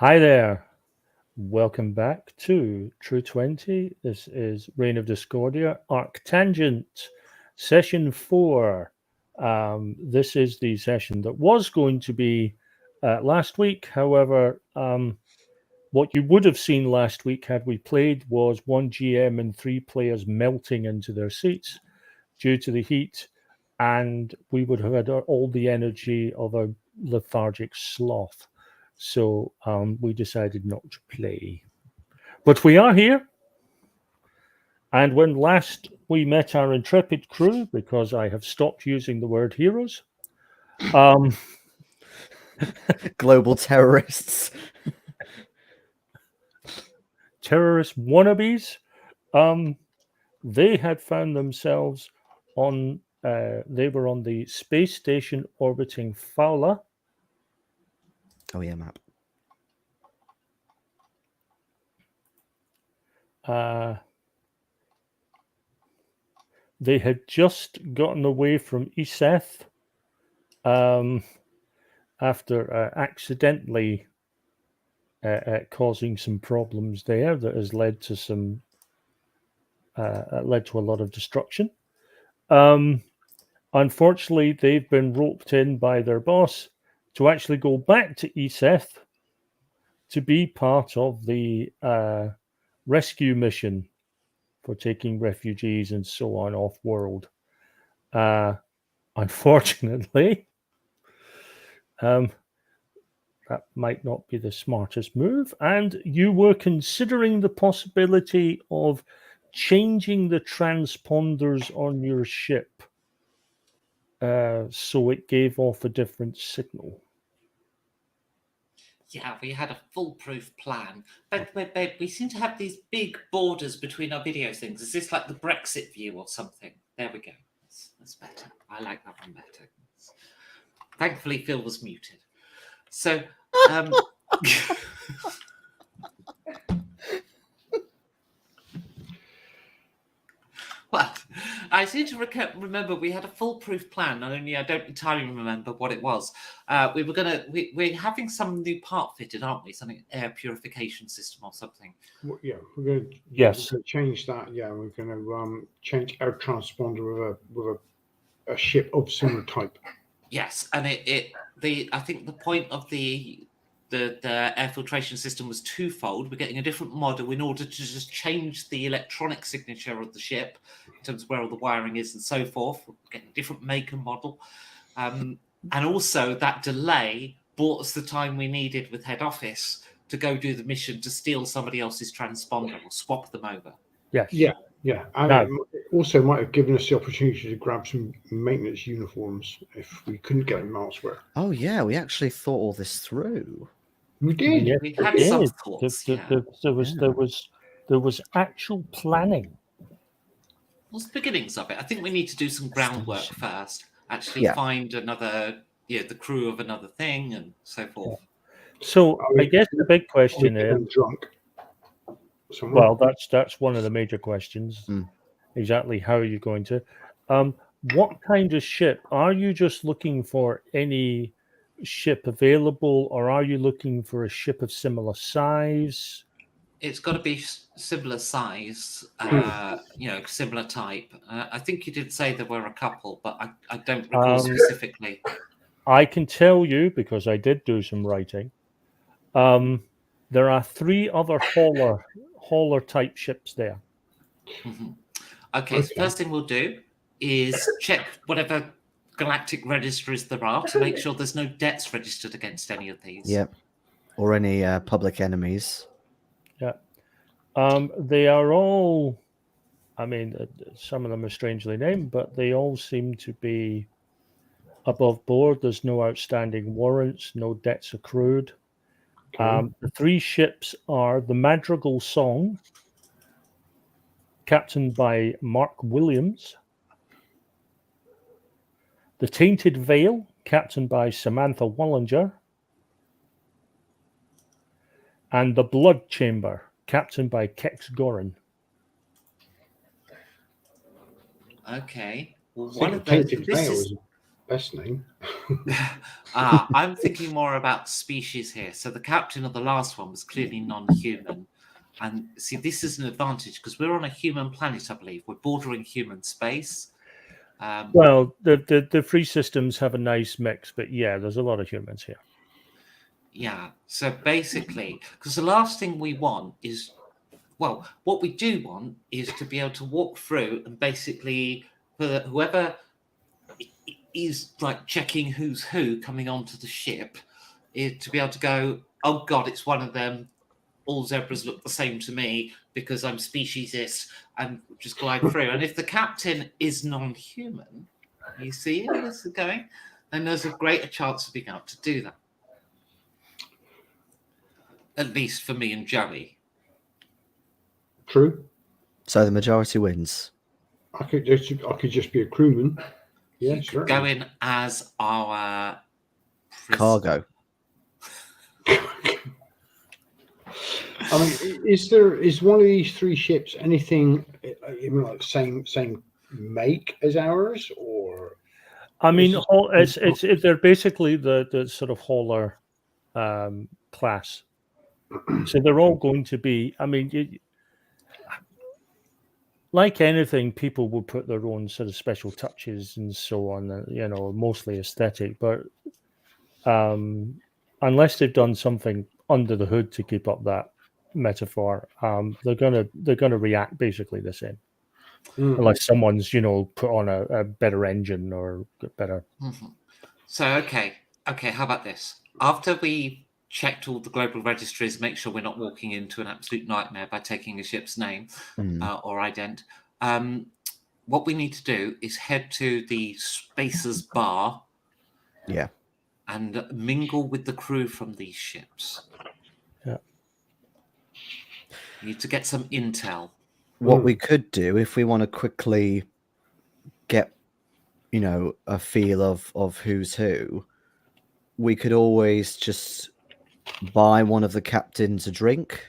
Hi there. Welcome back to True 20. This is Reign of Discordia, Arctangent, Session 4. This is the session that was going to be last week. However, what you would have seen last week had we played was one GM and three players melting into their seats due to the heat, and we would have had all the energy of a lethargic sloth. So we decided not to play. But we are here. And when last we met our intrepid crew, because I have stopped using the word heroes, global terrorists, terrorist wannabes, they had found themselves on, they were on the space station orbiting Fowler. Oh yeah, map. They had just gotten away from Iseth after accidentally causing some problems there that has led to some led to a lot of destruction. Unfortunately, they've been roped in by their boss to actually go back to Iseth to be part of the rescue mission for taking refugees and so on off world. Unfortunately, that might not be the smartest move. And you were considering the possibility of changing the transponders on your ship so it gave off a different signal. Yeah, we had a foolproof plan. But babe, we seem to have these big borders between our video things. Is this like the Brexit view or something? There we go. That's better. I like that one better. Thankfully, Phil was muted. So, well, I seem to remember we had a foolproof plan, only I don't entirely remember what it was. We're having some new part fitted, aren't we? Something air purification system or something. Well, yeah, we're going to Yes. change that. Yeah, we're going to change our transponder with a ship of similar type. Yes, and I think the point of the air filtration system was twofold. We're getting a different model in order to just change the electronic signature of the ship in terms of where all the wiring is and so forth. We're getting a different make and model. And also that delay bought us the time we needed with head office to go do the mission to steal somebody else's transponder or swap them over. Yes. Yeah. And it also might have given us the opportunity to grab some maintenance uniforms if we couldn't get them elsewhere. Oh yeah, we actually thought all this through. We did. Yes, We had some thoughts. There was actual planning. What's the beginnings of it? I think we need to do some groundwork first. Actually find another, the crew of another thing and so forth. So I guess the big question is, drunk. Well, that's one of the major questions. Exactly how are you going to? What kind of ship? Are you just looking for any ship available, or are you looking for a ship of similar size? It's got to be similar size, similar type. I think you did say there were a couple, but I don't recall specifically. I can tell you because I did do some writing. There are 3 other hauler type ships there. Mm-hmm. Okay, so first thing we'll do is check whatever galactic registries there are to make sure there's no debts registered against any of these. Yep. Or any public enemies. Yeah. They are all, I mean, some of them are strangely named, but they all seem to be above board. There's no outstanding warrants, no debts accrued. Okay. The 3 ships are the Madrigal Song, captained by Mark Williams. The Tainted Veil, captained by Samantha Wallinger. And the Blood Chamber, captained by Kex Gorin. Okay. Well, one of those. This is best name. I'm thinking more about species here. So the captain of the last one was clearly non-human. And see, this is an advantage because we're on a human planet, I believe. We're bordering human space. Well, the free systems have a nice mix, but yeah, there's a lot of humans here. Yeah. So basically, because the last thing we want is, well, what we do want is to be able to walk through and basically, for whoever is like checking who's who coming onto the ship, is to be able to go, oh God, it's one of them. All zebras look the same to me because I'm speciesist, and just glide through. And if the captain is non-human, you see where this is going, then there's a greater chance of being able to do that. At least for me and Joey. True. So the majority wins. I could just be a crewman. Yeah, You could sure. go in as our Cargo. I mean, is one of these three ships anything even like same make as ours, or? I mean, It's they're basically the sort of hauler class. So they're all going to be. I mean, like anything, people will put their own sort of special touches and so on. You know, mostly aesthetic, but unless they've done something under the hood to keep up that metaphor, they're gonna react basically the same. Unless someone's put on a better engine or better. Mm-hmm. So okay, how about this? After we checked all the global registries, make sure we're not walking into an absolute nightmare by taking a ship's name or ident. What we need to do is head to the Spacers Bar. Yeah. And mingle with the crew from these ships. Yeah. You need to get some intel. What we could do if we want to quickly get, a feel of who's who, we could always just buy one of the captains a drink.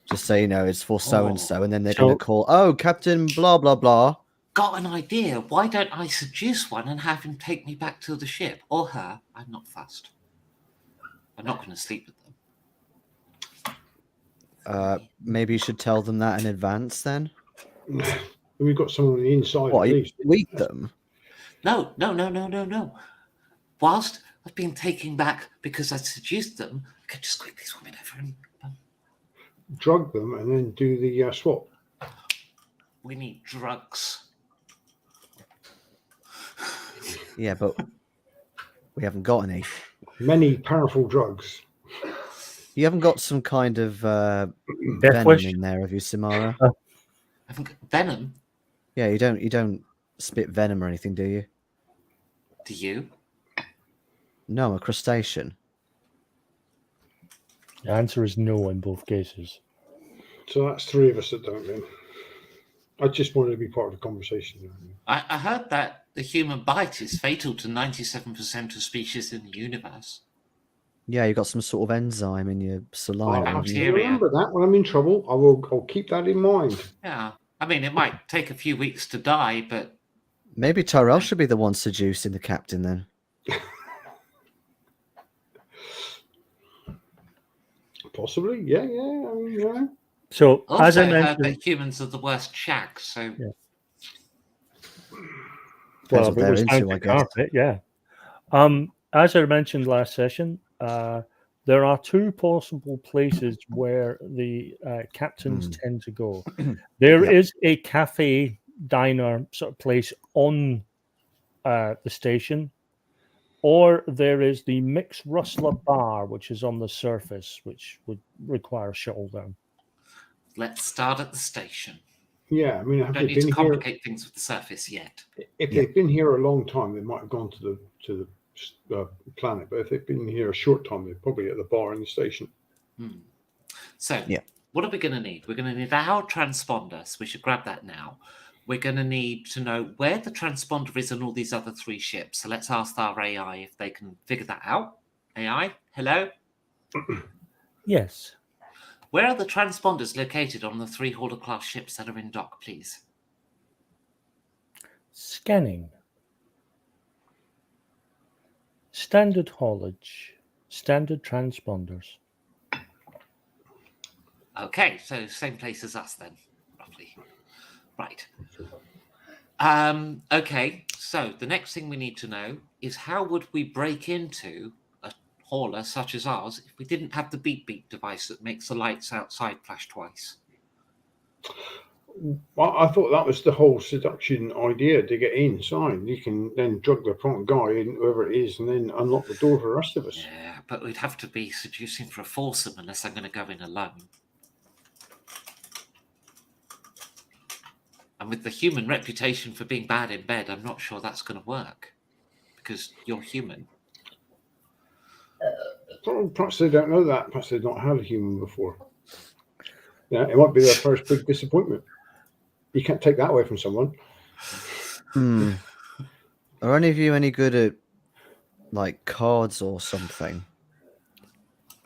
Just say, it's for so-and-so, and then they're going to call, oh, Captain blah, blah, blah. Got an idea. Why don't I seduce one and have him take me back to the ship? Or her. I'm not fussed. I'm not going to sleep with them. Maybe you should tell them that in advance then. We've got someone on the inside. What, at you least. tweet them? No. Whilst I've been taken back because I seduced them, I could just quickly swim it over and drug them and then do the swap. We need drugs. Yeah, but we haven't got any. Many powerful drugs. You haven't got some kind of venom wish. in there, have you, Simara? I think venom. Yeah, you don't spit venom or anything, do you? Do you? No, a crustacean. The answer is no in both cases. So that's three of us that don't then. I just wanted to be part of the conversation. I heard that the human bite is fatal to 97% of species in the universe. Yeah, you got some sort of enzyme in your saliva. I haven't you? remember that when I'm in trouble. I'll keep that in mind. Yeah. I mean, it might take a few weeks to die, but... Maybe Tyrrell should be the one seducing the captain then. Possibly, yeah. I mean, yeah. So Also, as I heard mentioned, that humans are the worst shags, so... Yeah. Depends well, what they're it was down into, to I guess. carpet, yeah. As I mentioned last session, there are two possible places where the captains tend to go. There is a cafe diner sort of place on the station, or there is the Mix Rustler Bar, which is on the surface, which would require a shuttle down. Let's start at the station. Yeah, I mean, have Don't they need to been complicate things with the surface yet. If they've been here a long time, they might have gone to the planet. But if they've been here a short time, they're probably at the bar in the station. So, what are we going to need? We're going to need our transponder. So we should grab that now. We're going to need to know where the transponder is on all these other three ships. So let's ask our AI if they can figure that out. AI, hello? Yes. Where are the transponders located on the three Hauler-class ships that are in dock, please? Scanning. standard haulage, standard transponders. Okay, so same place as us then, roughly. Right. Okay, so the next thing we need to know is how would we break into a hauler such as ours if we didn't have the beep beep device that makes the lights outside flash twice? Well, I thought that was the whole seduction idea, to get inside. You can then drug the front guy in, whoever it is, and then unlock the door for the rest of us. Yeah, but we'd have to be seducing for a foursome unless I'm going to go in alone. And with the human reputation for being bad in bed, I'm not sure that's going to work. Because you're human. Perhaps they don't know that. Perhaps they've not had a human before. Yeah, it might be their first big disappointment. You can't take that away from someone. Are any of you any good at like cards or something?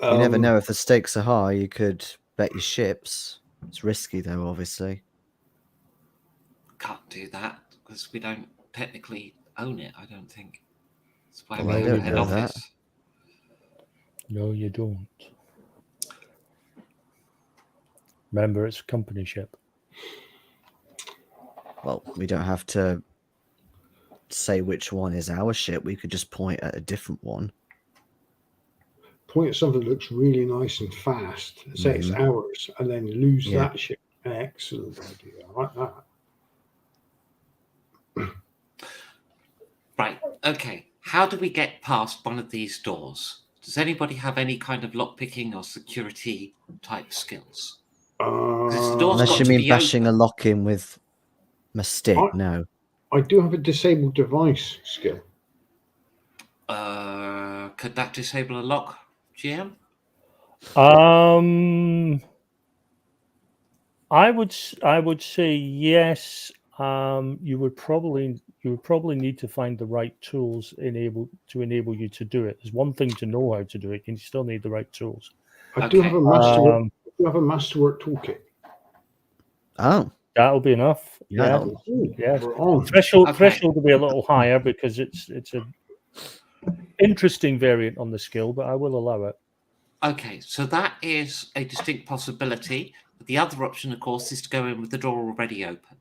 You never know. If the stakes are high, you could bet your ships. It's risky though, obviously. Can't do that because we don't technically own it, I don't think. It's why Well, we I have don't a head know office. that. No, you don't. Remember, it's a company ship. Well, we don't have to say which one is our ship. We could just point at a different one. Point at something that looks really nice and fast, say it's ours, and then lose that ship. Excellent idea. I like that. Right, okay. How do we get past one of these doors? Does anybody have any kind of lockpicking or security type skills? Unless you mean bashing a lock in with my stick, no. I do have a disable device skill. Could that disable a lock, GM? I would say yes. You would probably need to find the right tools to enable you to do it. There's one thing to know how to do it, and you still need the right tools. I do have a masterwork. I have a masterwork toolkit. Oh, that'll be enough. Yeah. Yeah. On. Threshold will be a little higher because it's a interesting variant on the skill, but I will allow it. Okay, so that is a distinct possibility. But the other option, of course, is to go in with the door already open.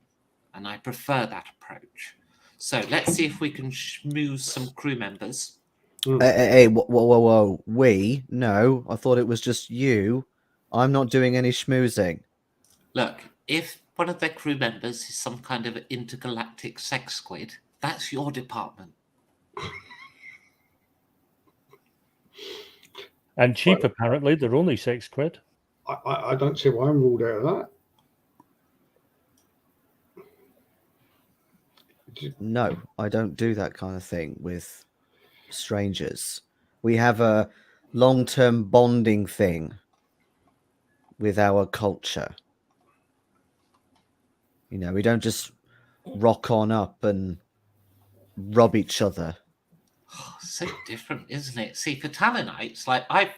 And I prefer that approach. So let's see if we can schmooze some crew members. Hey, whoa. We? No, I thought it was just you. I'm not doing any schmoozing. Look, if one of their crew members is some kind of intergalactic sex squid, that's your department. And cheap, apparently. They're only £6. I don't see why I'm ruled out of that. No, I don't do that kind of thing with strangers. We have a long-term bonding thing with our culture. You know, we don't just rock on up and rub each other. Oh, so different, isn't it? See, for Talonites, like I've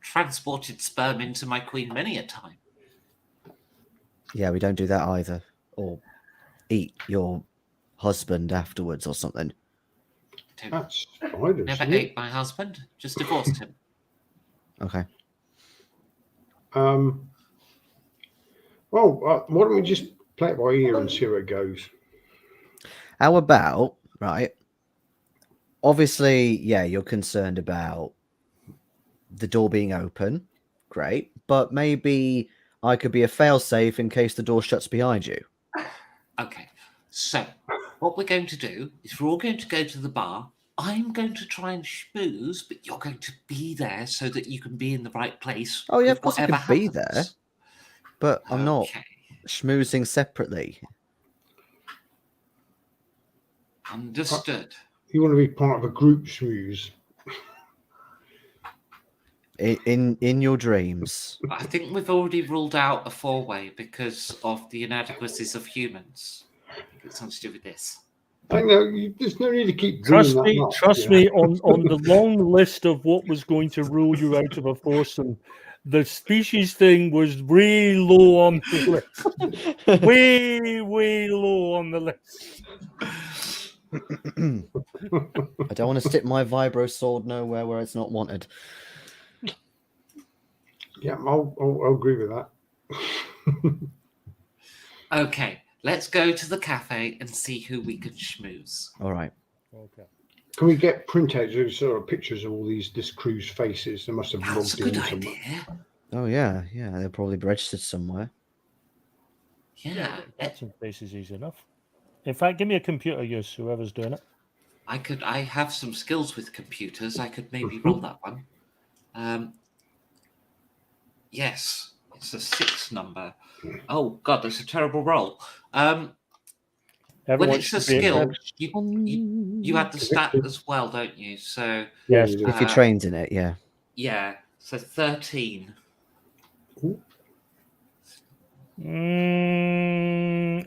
transported sperm into my queen many a time. Yeah, we don't do that either. Or eat your husband afterwards or something. That's spiders. Never ate my husband, just divorced him. Okay. Well, why don't we just play it by ear and see where it goes? How about, right? Obviously, yeah, you're concerned about the door being open. Great. But maybe I could be a failsafe in case the door shuts behind you. Okay. So, what we're going to do is we're all going to go to the bar. I'm going to try and schmooze, but you're going to be there so that you can be in the right place. Oh, yeah, of course I could be there. Happens. But I'm not schmoozing separately. Understood. You want to be part of a group schmooze. In your dreams. I think we've already ruled out a four-way because of the inadequacies of humans. I think it's something to do with this. I know. There's no need to keep Trust doing me. that much, Trust me. On the long list of what was going to rule you out of a foursome, the species thing was way low on the list. way low on the list. I don't want to stick my vibro sword nowhere where it's not wanted. Yeah, I'll agree with that. Okay, let's go to the cafe and see who we can schmooze. All right. Okay. Can we get printouts of sort of pictures of all this crew's faces? They must have That's a logged good in somewhere. idea. Oh yeah, yeah. They're probably registered somewhere. Yeah, That's in places easy enough. In fact, give me a computer use, whoever's doing it. I have some skills with computers. I could maybe roll that one. Yes, it's a 6 number. Oh God, that's a terrible roll. When Everyone it's a should be skill, able- you add the stat as well, don't you? So Yeah, Yes. you do. If you're trained in it, yeah. yeah, so 13.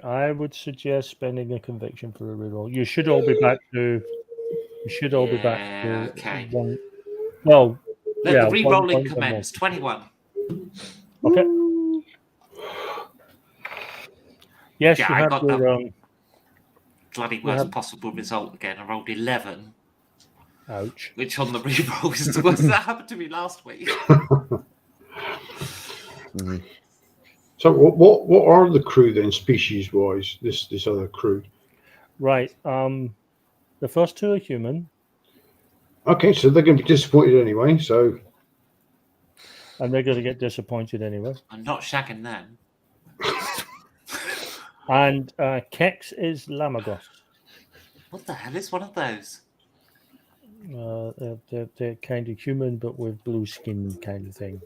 I would suggest spending a conviction for a reroll. You should all be back to. You should all be back Yeah, to okay. one. Well, Let yeah, the re-rolling one more. commence. 21. Okay. Yes, Yeah, you I have got your bloody you worst have- possible result again. I rolled 11, ouch. which on the re-roll is the worst that happened to me last week. Mhm. So what are the crew then, species wise? This other crew. Right. The first two are human, Okay, so they're going to be disappointed anyway. So and they're going to get disappointed anyway. I'm not shagging them. And Kex is Lamagos. What the hell is one of those? They're kind of human, but with blue skin kind of thing.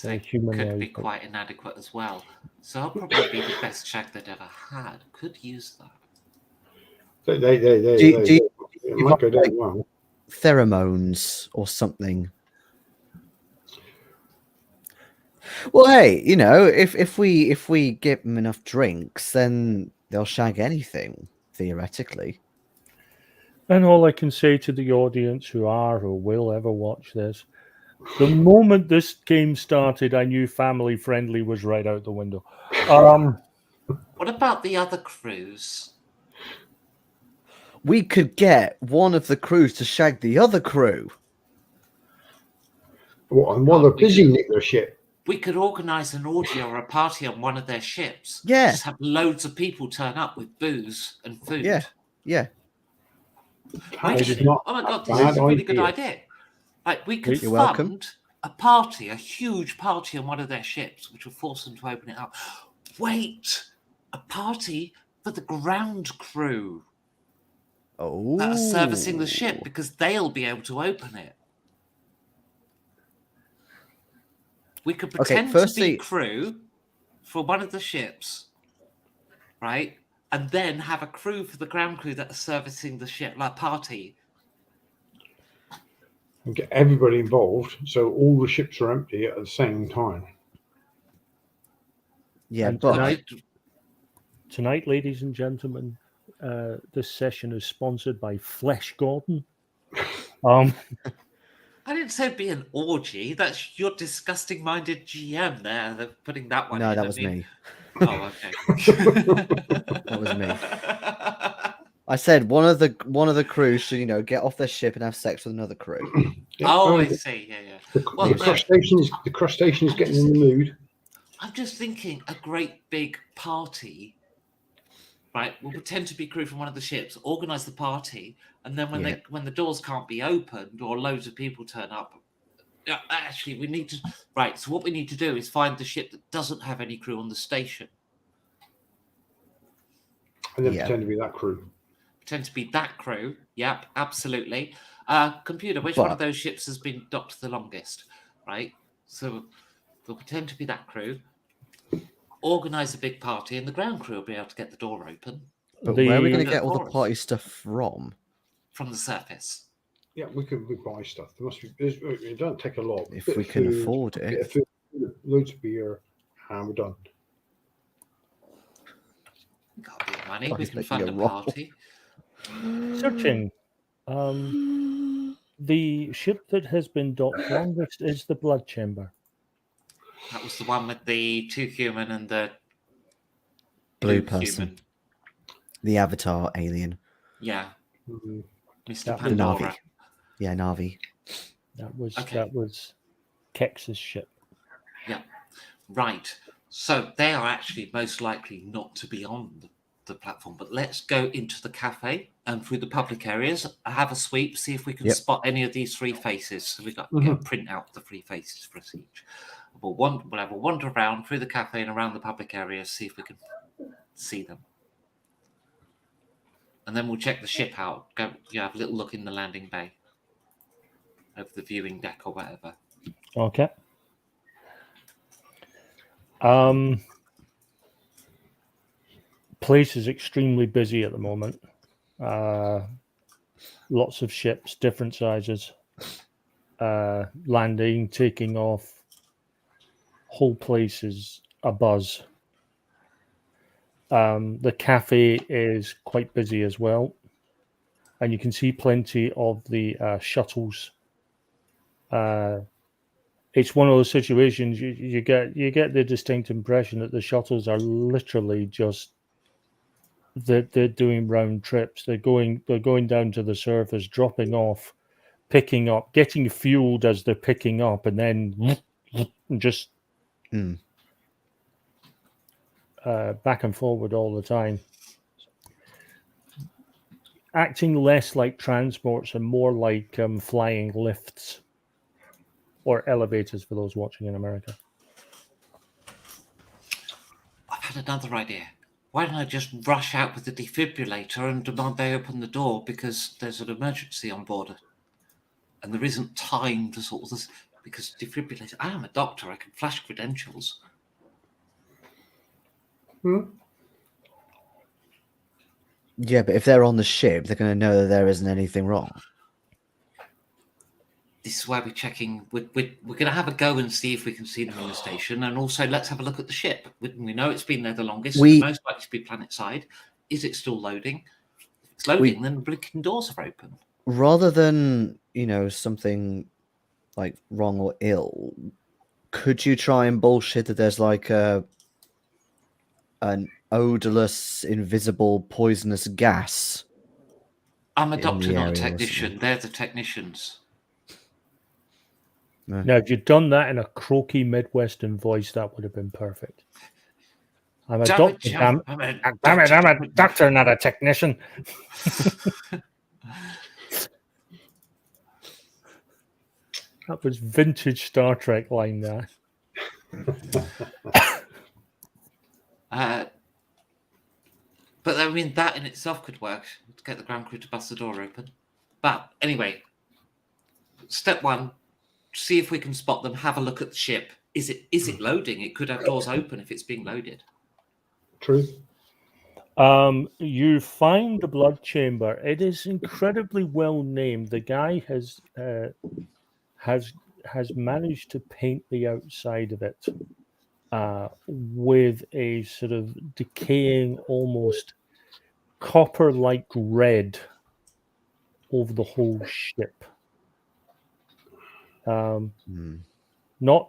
They humanoid, could be but- quite inadequate as well. So I'll probably be the best shag they'd ever had. Could use that. it might go down well. Pheromones or something. Well, hey, you know, if we give them enough drinks, then they'll shag anything theoretically. And all I can say to the audience who are or will ever watch this, the moment this game started, I knew family friendly was right out the window. What about the other crews? We could get one of the crews to shag the other crew. What, and while they're busy nick their shit. We could organise an orgy or a party on one of their ships. Yeah. Just have loads of people turn up with booze and food. Yeah, yeah. Actually, not oh my God, a this is a bad really good idea. idea. Like, we could You're welcome. fund a party, a huge party on one of their ships, which will force them to open it up. Wait, a party for the ground crew Oh, that are servicing the ship, because they'll be able to open it. We could pretend to firstly- be crew for one of the ships, right? And then have a crew for the ground crew that are servicing the ship, like party. And get everybody involved, so all the ships are empty at the same time. Yeah, And but tonight, ladies and gentlemen, this session is sponsored by Flesh Gordon. I didn't say it'd be an orgy. That's your disgusting-minded GM there. They're putting that one in. no, that I was mean- me. Oh, okay. That was me. I said one of the crews should, you know, get off their ship and have sex with another crew. Oh, I the, see. Yeah, yeah. the, Well, the no. crustacean is getting in the mood. I'm just thinking a great big party, right? We'll pretend to be crew from one of the ships, organise the party, and then when Yeah. when the doors can't be opened or loads of people turn up, actually we need to right. So what we need to do is find the ship that doesn't have any crew on the station. And then Yeah. pretend to be that crew. Pretend to be that crew. Yep, absolutely. Computer, which one of But- those ships has been docked the longest? Right. So they'll pretend to be that crew. Organise a big party, and the ground crew will be able to get the door open But where are we going The to get all the chorus. party stuff from? from the surface. Yeah, we buy stuff. There must be. It doesn't take a lot. If Bit we of can food, afford bit it. of food, loads of beer, and we're done. We got a bit of money. God, We he's can making fund a a roll. party. Searching. The ship that has been docked longest is the Blood Chamber. That was the one with the 2 human and the Blue blue person. human. The Avatar alien. Yeah, Mhm. Mr. That was- The Pandora. Na'vi. Yeah, Na'vi. Okay. That was Kex's ship. Right. So they are actually most likely not to be on the platform. But let's go into the cafe and through the public areas, have a sweep, see if we can Yep. spot any of these three faces. So we've got to get a print out of the three faces for us each. We'll have a wander around through the cafe and around the public areas, see if we can see them. And then we'll check the ship out. Go, have a little look in the landing bay, over the viewing deck or whatever. Okay. Place is extremely busy at the moment. Lots of ships, different sizes, landing, taking off. Whole place is abuzz. The cafe is quite busy as well, and you can see plenty of the shuttles. It's one of those situations you get the distinct impression that the shuttles are literally just they're doing round trips. They're going down to the surface, dropping off, picking up, getting fueled as they're picking up, and then just back and forward all the time. Acting less like transports and more like flying lifts or elevators for those watching in America. I've had another idea. Why don't I just rush out with the defibrillator and demand they open the door because there's an emergency on board, and there isn't time to sort of this because defibrillator. I am a doctor. I can flash credentials. Yeah, but if they're on the ship, they're going to know that there isn't anything wrong. This is why we're checking. We're going to have a go and see if we can see them in the station, and also let's have a look at the ship. We know it's been there the longest. We- It's most likely to be planet side. Is it still loading? If it's loading, then the blinking doors are open. Rather than, something like wrong or ill, could you try and bullshit that there's like an odorless, invisible, poisonous gas? I'm a in doctor, the not a area or technician. something. They're the technicians. Now, if you'd done that in a croaky Midwestern voice, that would have been perfect. I'm a doctor. Damn it, I'm a doctor, not a technician. That was vintage Star Trek line there. But I mean, that in itself could work to get the ground crew to bust the door open. But anyway, step one: see if we can spot them. Have a look at the ship. Is it loading? It could have doors open if it's being loaded. True. You find the blood chamber. It is incredibly well named. The guy has managed to paint the outside of it with a sort of decaying, almost copper-like red over the whole ship. Not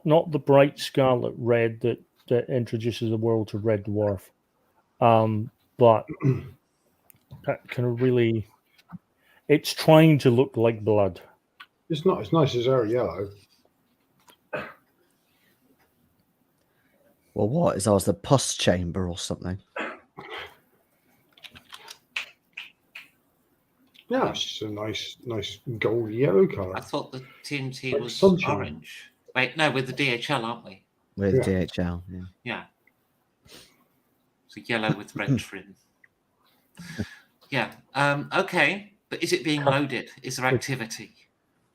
the bright scarlet red that introduces the world to Red Dwarf, but that kind of really, it's trying to look like blood. It's not as nice as our yellow. Well, what? Is ours the pus chamber or something? Yeah, it's just a nice gold yellow colour. I thought the TNT Like was sunshine. orange. Wait, no, with the DHL, aren't we? With Yeah. DHL, yeah. Yeah. So yellow with red trim. Yeah. Okay. But is it being loaded? Is there activity?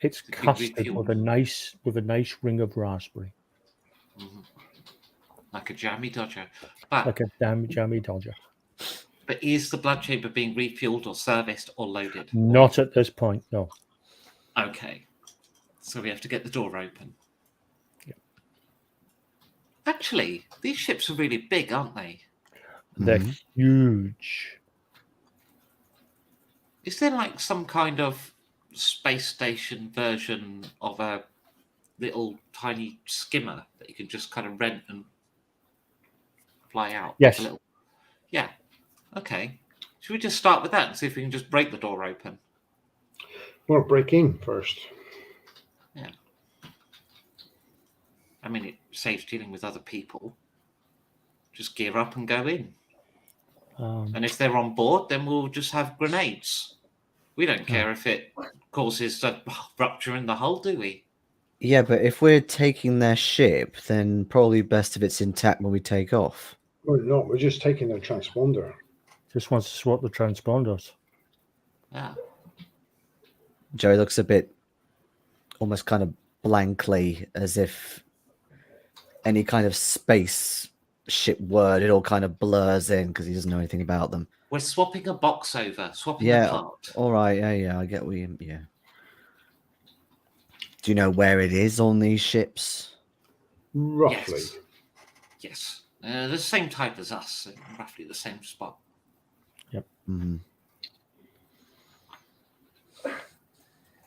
It's Could be custard with a nice ring of raspberry, Like a jammy dodger. But like a jammy dodger. But is the blood chamber being refueled or serviced or loaded? Not at this point, no. Okay. So we have to get the door open. Yeah. Actually, these ships are really big, aren't they? They're huge. Is there like some kind of space station version of a little tiny skimmer that you can just kind of rent and fly out? Yes. Yeah. Okay. Should we just start with that and see if we can just break the door open? Well, break in first. Yeah. I mean, it saves dealing with other people. Just gear up and go in. And if they're on board, then we'll just have grenades. We don't care if it causes a rupture in the hull, do we? Yeah, but if we're taking their ship, then probably best if it's intact when we take off. We're not. We're just taking their transponder. Just wants to swap the transponders. Yeah. Joey looks a bit almost kind of blankly as if any kind of space ship word, it all kind of blurs in because he doesn't know anything about them. We're swapping a box over, swapping a part. All right. Yeah, I get what you... Yeah. Do you know where it is on these ships? Roughly. Yes. The same type as us, roughly the same spot. Yep. Mm-hmm.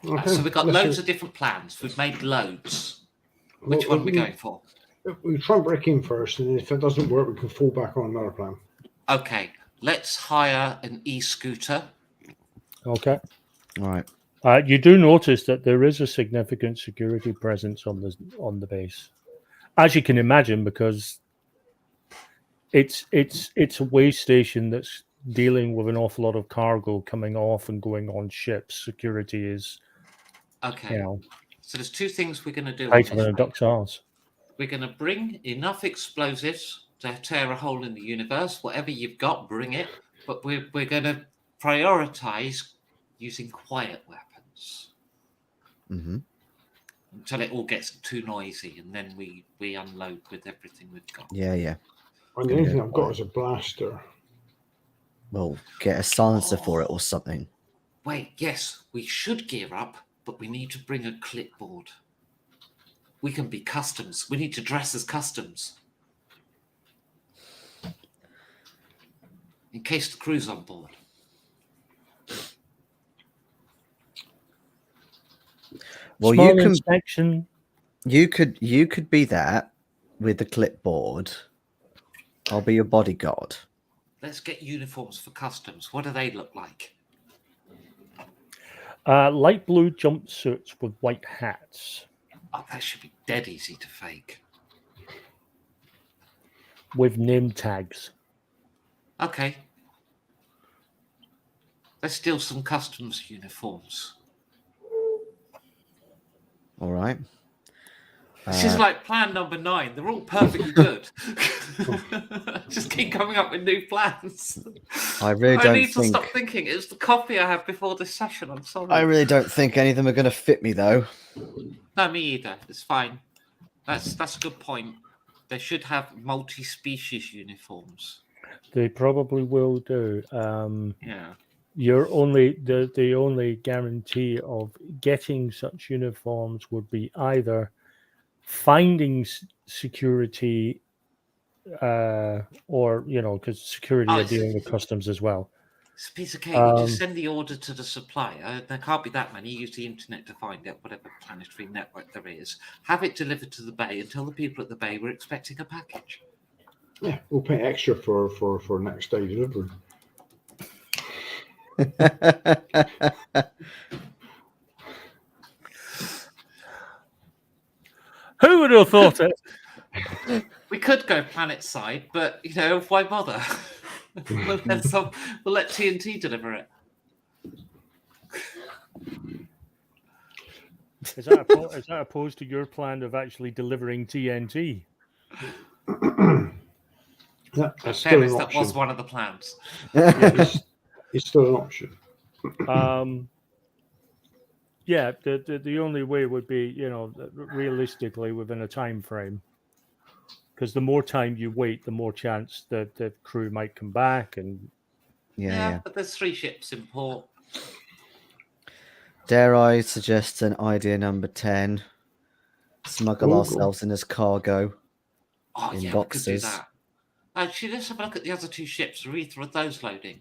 Okay. So we've got loads of different plans. We've made loads. Which one are we going for? We try and break in first, and if that doesn't work, we can fall back on another plan. Okay. Let's hire an e-scooter. Okay. All right. You do notice that there is a significant security presence on the base, as you can imagine, because it's a way station that's dealing with an awful lot of cargo coming off and going on ships. Security is, Okay. So there's two things we're going to do. tighter than a duck's arse. We're going to bring enough explosives to tear a hole in the universe. Whatever you've got, bring it. But we're going to prioritize using quiet weapons until it all gets too noisy, and then we unload with everything we've got. Yeah. And the only thing I've got is a blaster. Well, get a silencer for it or something. Wait, yes, we should gear up, but we need to bring a clipboard. We can be customs. We need to dress as customs. In case the crew's on board. Well, Small inspection. You could be that with the clipboard. I'll be your bodyguard. Let's get uniforms for customs. What do they look like? Light blue jumpsuits with white hats. Oh, that should be dead easy to fake. With name tags. Okay. Let's steal some customs uniforms. All right. This is like plan number 9. They're all perfectly good. Just keep coming up with new plans. I need to stop thinking. It's the coffee I have before this session. I'm sorry. I really don't think any of them are going to fit me, though. No, me either. It's fine. That's a good point. They should have multi-species uniforms. They probably will do. Yeah. You're only the only guarantee of getting such uniforms would be either finding security, or because security are dealing with customs as well. It's a piece of cake. You just send the order to the supplier. There can't be that many. Use the internet to find it, whatever planetary network there is. Have it delivered to the bay and tell the people at the bay we're expecting a package. Yeah, we'll pay extra for next day delivery. Who would have thought it? We could go planet side, but why bother? we'll let TNT deliver it. Is that opposed to your plan of actually delivering TNT? That's still an option. That was one of the plans. It's still an option. Yeah, the only way would be, realistically within a time frame. Because the more time you wait, the more chance that the crew might come back. And yeah. But there's 3 ships in port. Dare I suggest an idea number 10? Smuggle ourselves in as cargo. Oh, in yeah, boxes. we could do that. Actually, let's have a look at the other 2 ships. Are either of those loading?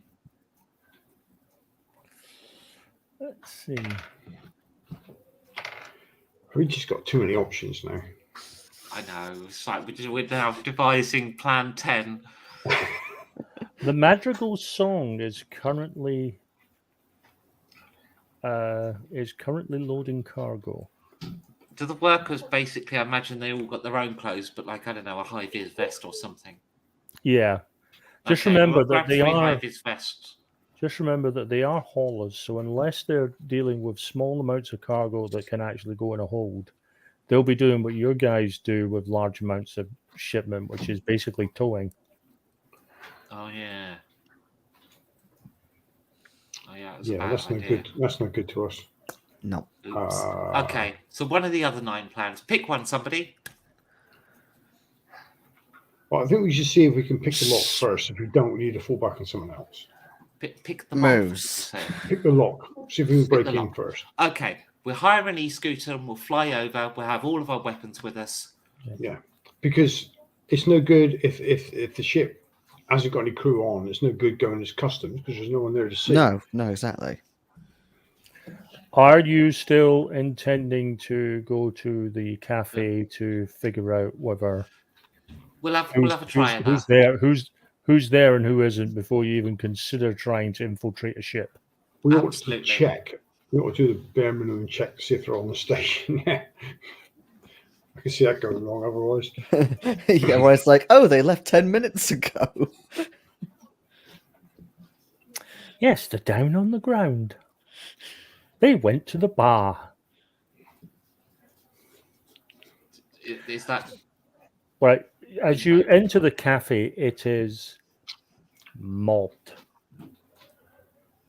let's see. We just got too many options now. I know. It's like we're now devising plan 10. The Madrigal song is currently loading cargo. Do the workers basically? I imagine they all got their own clothes, but like I don't know, a high vis vest or something. Yeah. Just Okay, remember we'll that grab they 3 are. high vis vests. Just remember that they are haulers, so unless they're dealing with small amounts of cargo that can actually go in a hold, they'll be doing what your guys do with large amounts of shipment, which is basically towing. Oh yeah. Oh yeah, it was Yeah, a bad that's no idea. good. That's no good to us. No. Oops. Okay, so one of the other 9 plans. Pick one, somebody. Well, I think we should see if we can pick the lock first. If we don't, we need to fall back on someone else. Pick the Moves. Pick the lock. See if we can break the in lock. first. Okay, we'll hire an e-scooter and we'll fly over. We'll have all of our weapons with us. Yeah, because it's no good if the ship hasn't got any crew on. It's no good going as customs because there's no one there to see. No, exactly. Are you still intending to go to the cafe to figure out whether We'll have a try at who's that. there, who's there, and who isn't before you even consider trying to infiltrate a ship? We ought to Absolutely. check. We ought to do the bare minimum check to see if they're on the station. Yeah, I can see that going wrong otherwise. Yeah, where it's like, oh, they left 10 minutes ago. Yes, they're down on the ground. They went to the bar. Is that Right, as you enter the cafe, it is mobbed.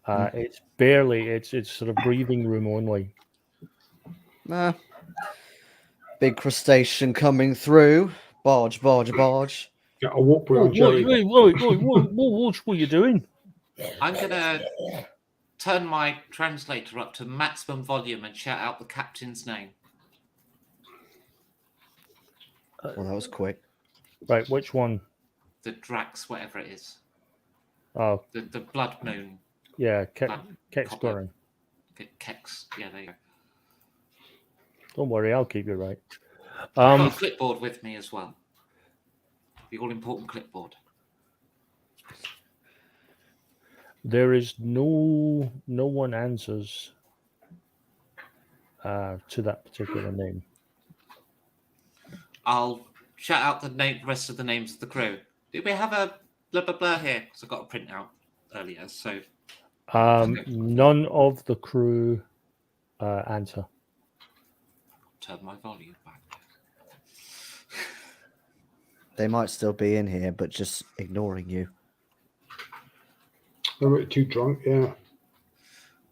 It's barely. It's sort of breathing room only. Big crustacean coming through. Barge. Yeah, I'll walk around Wait, Jerry. what are you doing? I'm gonna turn my translator up to maximum volume and shout out the captain's name. Well, that was quick. Right, which one? The Drax, whatever it is. Oh, The Blood Moon. yeah, Blood Kex Copper. Goring. Kex. Yeah, there you go. Don't worry, I'll keep you right. I've got a clipboard with me as well. The all-important clipboard. There is no one answers to that particular name. I'll shout out the rest of the names of the crew. Do we have a blah blah blah here? Because I got a print out earlier. So None of the crew answer. turn my volume back. They might still be in here, but just ignoring you. They're too drunk. Yeah.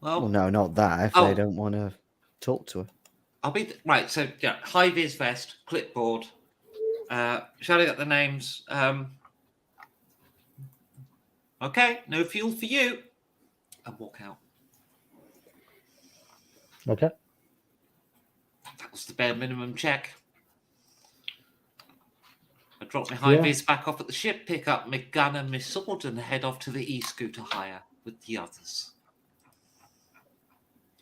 Well, no, not that. If they don't want to talk to her. I'll be right. So yeah, high vis vest, clipboard, shouting out the names. Okay, no fuel for you, and walk out. Okay. That was the bare minimum check. I drop my high vis back off at the ship, pick up my gun and my sword, and head off to the e-scooter hire with the others.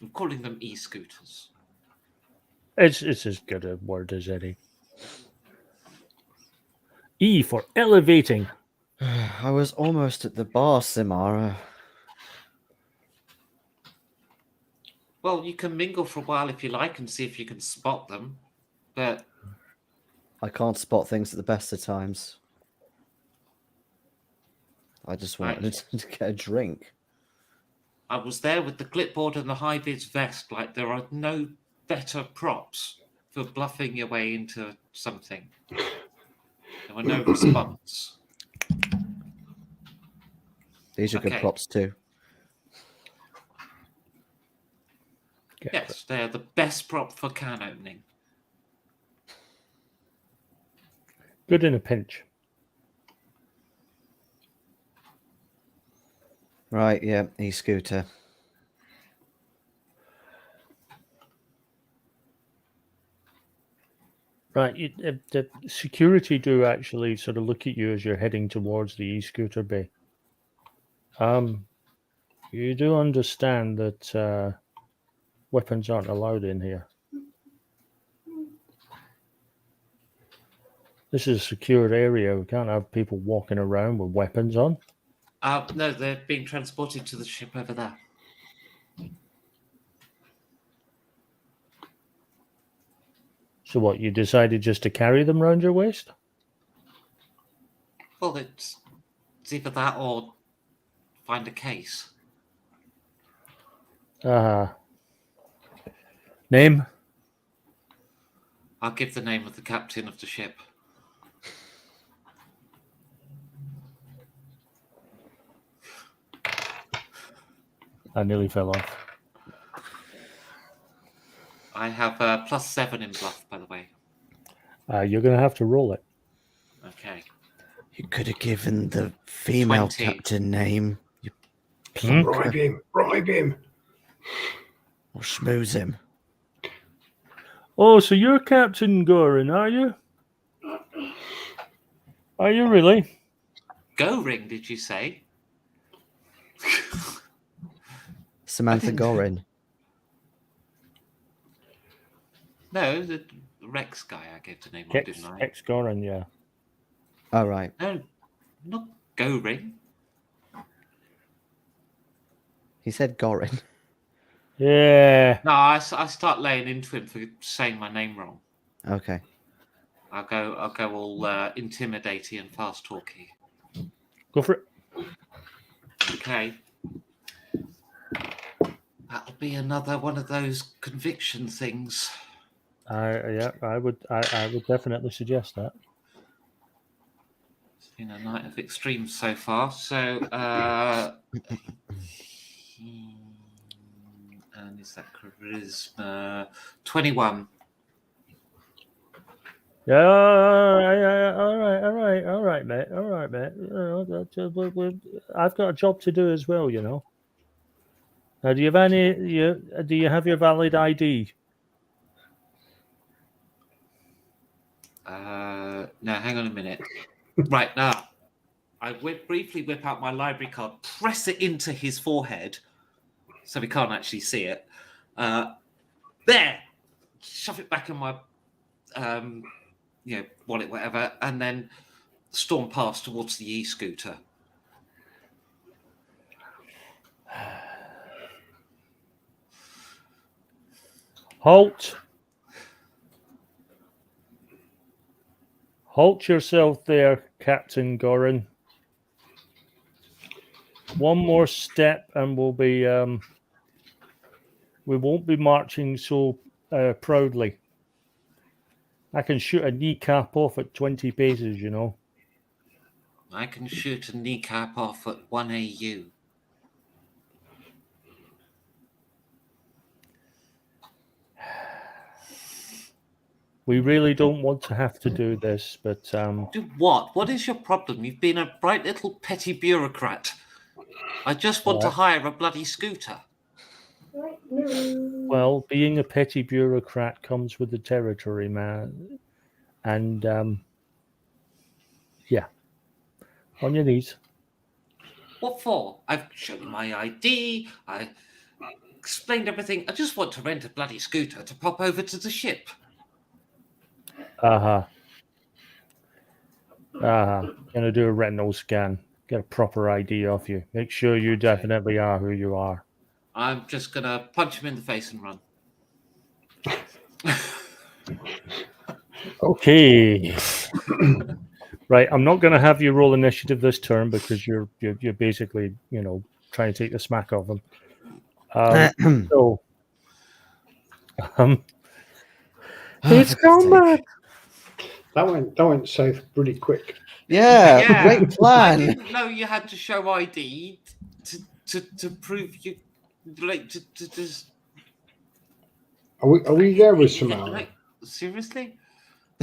I'm calling them e-scooters. It's as good a word as any. E for elevating. I was almost at the bar, Simara. Well, you can mingle for a while if you like and see if you can spot them, but I can't spot things at the best of times. I just wanted to get a drink. I was there with the clipboard and the high vis vest. Like, there are no better props for bluffing your way into something. There were no response. These are good props too. Yes, they are the best prop for can opening. Good in a pinch. Right, yeah, e-scooter. Right, the security do actually sort of look at you as you're heading towards the e-scooter bay. You do understand that weapons aren't allowed in here. This is a secured area. We can't have people walking around with weapons on. No, they're being transported to the ship over there. So what? You decided just to carry them round your waist? Well, it's either that or find a case. Name? I'll give the name of the captain of the ship. I nearly fell off. I have +7 in bluff, by the way. You're going to have to roll it. Okay. You could have given the female 20. captain name. You Hmm? Bribe him. Bribe him. or schmooze him. Oh, so you're Captain Gorin, are you? Are you really? Go ring, did you say? Samantha Gorin. No, the Rex guy I gave the name of, didn't I? Ex Gorin, yeah. Oh, right. No, not go ring. He said Gorin. Yeah. No, I start laying into him for saying my name wrong. Okay. I'll go all intimidating and fast talky. Go for it. Okay. That'll be another one of those conviction things. I would definitely suggest that. It's been a night of extremes so far. So, and is that charisma? 21. Yeah, all right, mate. All right, mate. I've got a job to do as well, you know. Do you have do you have your valid ID? No, hang on a minute. Right now, I briefly whip out my library card, press it into his forehead, so we can't actually see it. There, shove it back in my, wallet, whatever, and then storm past towards the e-scooter. Halt! Halt yourself there, Captain Gorin. One more step, and we'll be we won't be marching so proudly. I can shoot a kneecap off at 20 paces, you know. I can shoot a kneecap off at 1 AU. We really don't want to have to do this, but Do what? What is your problem? You've been a bright little petty bureaucrat. I just want to hire a bloody scooter. well, being a petty bureaucrat comes with the territory, man. And yeah, on your knees. What for? I've shown you my ID. I explained everything. I just want to rent a bloody scooter to pop over to the ship. Gonna do a retinal scan. Get a proper ID off you. Make sure you definitely are who you are. I'm just gonna punch him in the face and run. Okay. Right, I'm not going to have you roll initiative this turn because you're basically, you know, trying to take the smack off them. It's combat. That went south pretty quick. Yeah, great I plan. didn't know you had to show ID to prove you like to just. Are we there with Simara? Like, seriously?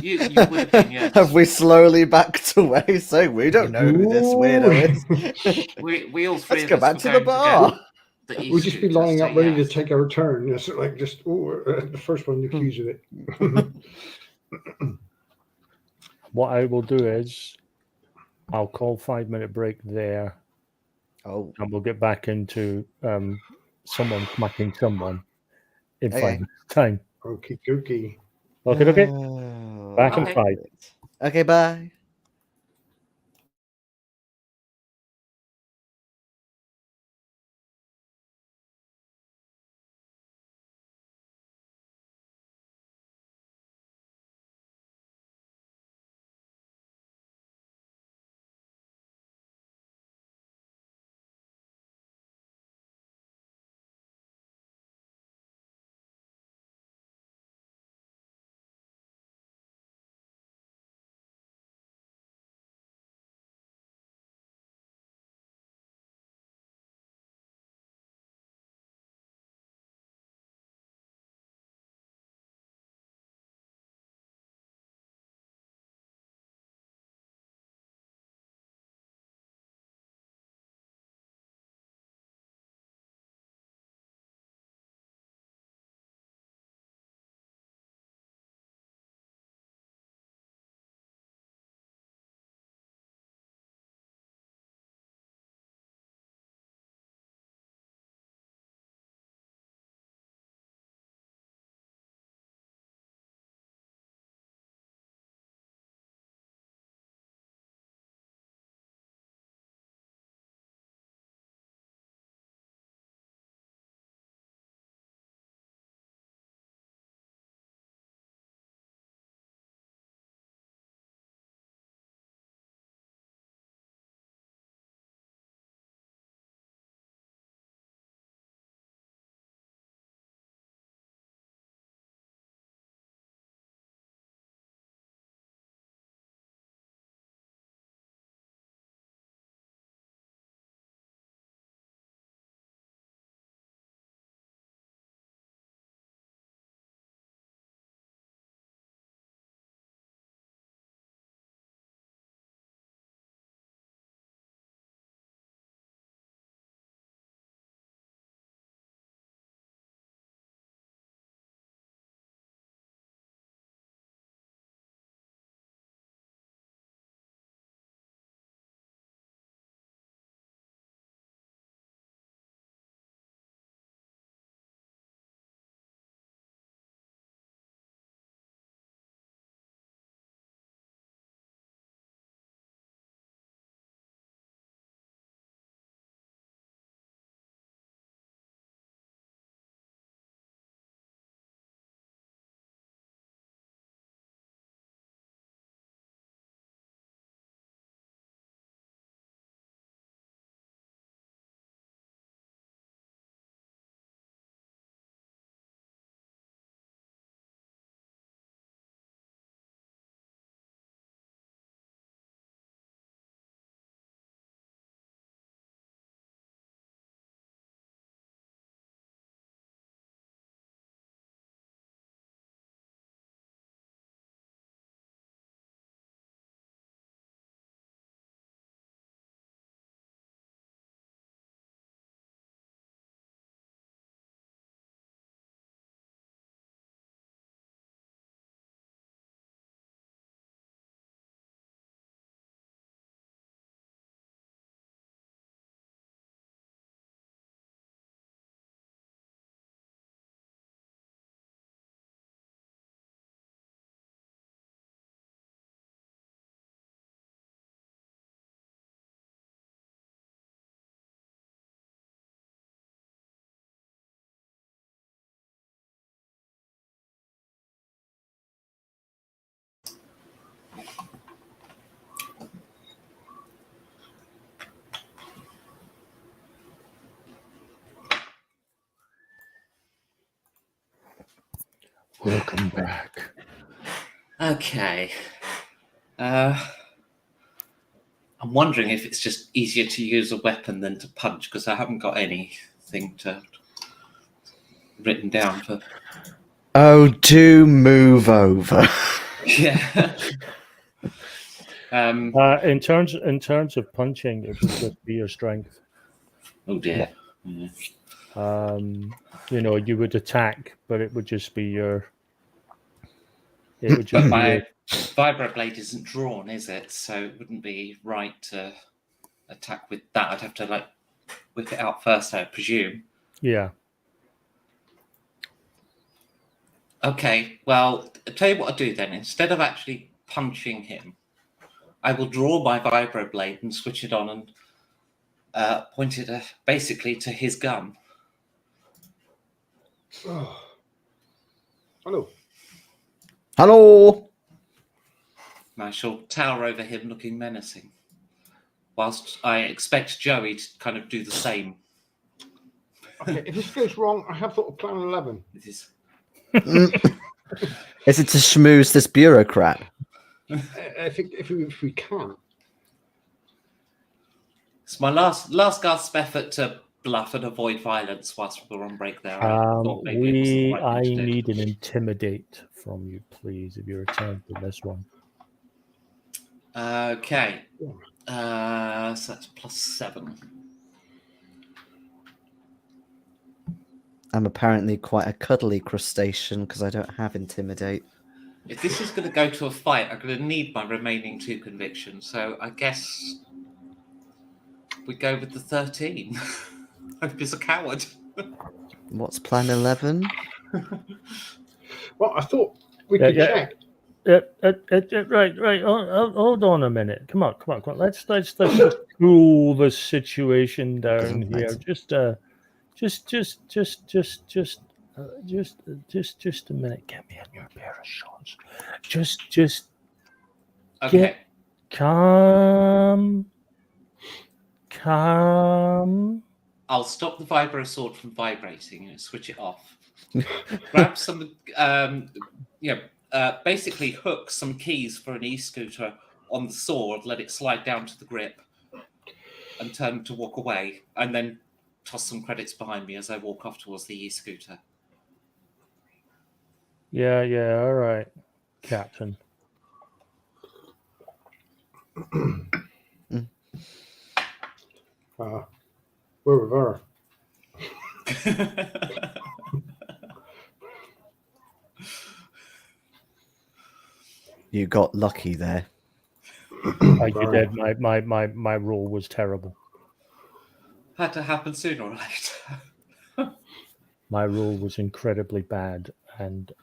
You would have been, yes. Have we slowly backed away? So we don't know who this weirdo is. We all three Let's of go us back were to the going bar. We'll just be lining up ready to take our turn. It's like just the first one accused of it. What I will do is I'll call 5-minute break there. Oh. And we'll get back into someone smacking someone in 5 minutes time. Okie dokie. Okay. Back in 5. Okay, bye. Welcome back. Okay. I'm wondering if it's just easier to use a weapon than to punch, because I haven't got anything written down for. Oh, do move over. Yeah. In terms of punching, it would just be your strength. Oh dear. Yeah. You would attack, but it would just be your. It would just But be my vibroblade isn't drawn, is it? So it wouldn't be right to attack with that. I'd have to whip it out first, I presume. yeah. Okay, well, I'll tell you what I'll do then. Instead of actually punching him, I will draw my vibroblade and switch it on and point it basically to his gun. Oh. Hello. Hello. And I shall tower over him looking menacing, whilst I expect Joey to kind of do the same. Okay, if this goes wrong, I have thought of plan 11. It is. Is it to schmooze this bureaucrat? If we can. It's my last gasp effort to bluff and avoid violence whilst we're on break there. I thought maybe it wasn't the right thing to do. need an intimidate from you, please, if you're attempting this one. Okay. So that's +7. I'm apparently quite a cuddly crustacean because I don't have intimidate. If this is going to go to a fight, I'm going to need my remaining 2 convictions. So I guess we go with the 13. Hope he's a coward. What's plan 11? Well, I thought we could check. Right. Hold on a minute. Come on. Let's just cool the situation down here. Just a minute. Get me in your pair of shorts. Just Okay. get calm. I'll stop the vibro sword from vibrating and switch it off. Grab some, basically hook some keys for an e-scooter on the sword, let it slide down to the grip, and turn to walk away, and then toss some credits behind me as I walk off towards the e-scooter. Yeah, all right, Captain. Where we are. You got lucky there. You did. My rule was terrible. Had to happen sooner or later. My rule was incredibly bad, and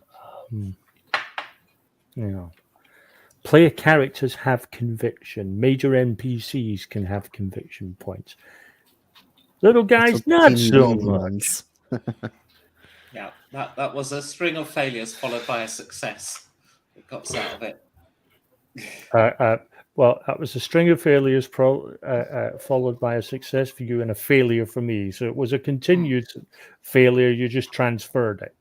player characters have conviction. Major NPCs can have conviction points. Little guys, not so much. Yeah, that was a string of failures followed by a success. It got us out of it. Well, that was a string of failures followed by a success for you and a failure for me. So it was a continued failure. You just transferred it.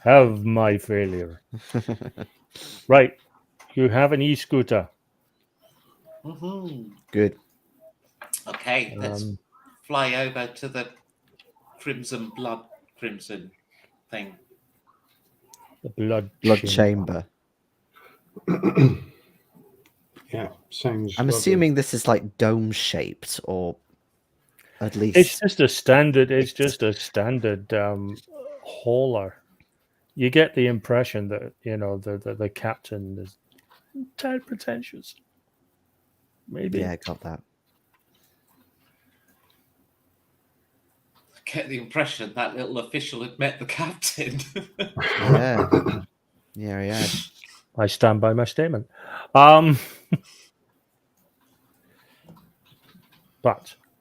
Have my failure. Right. You have an e-scooter. Mm-hmm. Good. Okay, let's fly over to the crimson thing. The blood chamber. Yeah, sounds. I'm lovely. assuming this is like dome shaped, or at least It's just a standard. It's just a standard hauler. You get the impression that the captain is entirely pretentious. Maybe. Yeah, I got that. Get the impression that little official had met the captain. Yeah. Yeah. I stand by my statement. But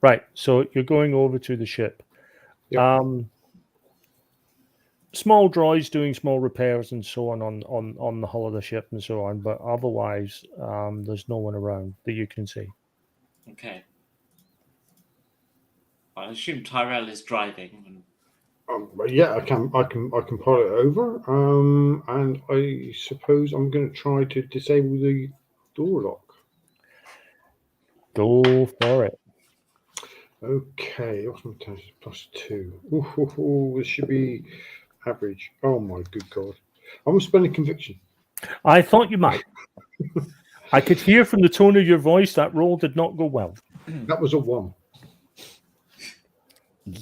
right, so you're going over to the ship. Yep. Small droids doing small repairs and so on the hull of the ship and so on, but otherwise there's no one around that you can see. Okay. I assume Tyrrell is driving, and But yeah, I can pull it over. And I suppose I'm going to try to disable the door lock. Go for it. Okay, what's my test? +2. Ooh, this should be average. Oh my good god! I'm going to spend a conviction. I thought you might. I could hear from the tone of your voice that roll did not go well. That was a 1.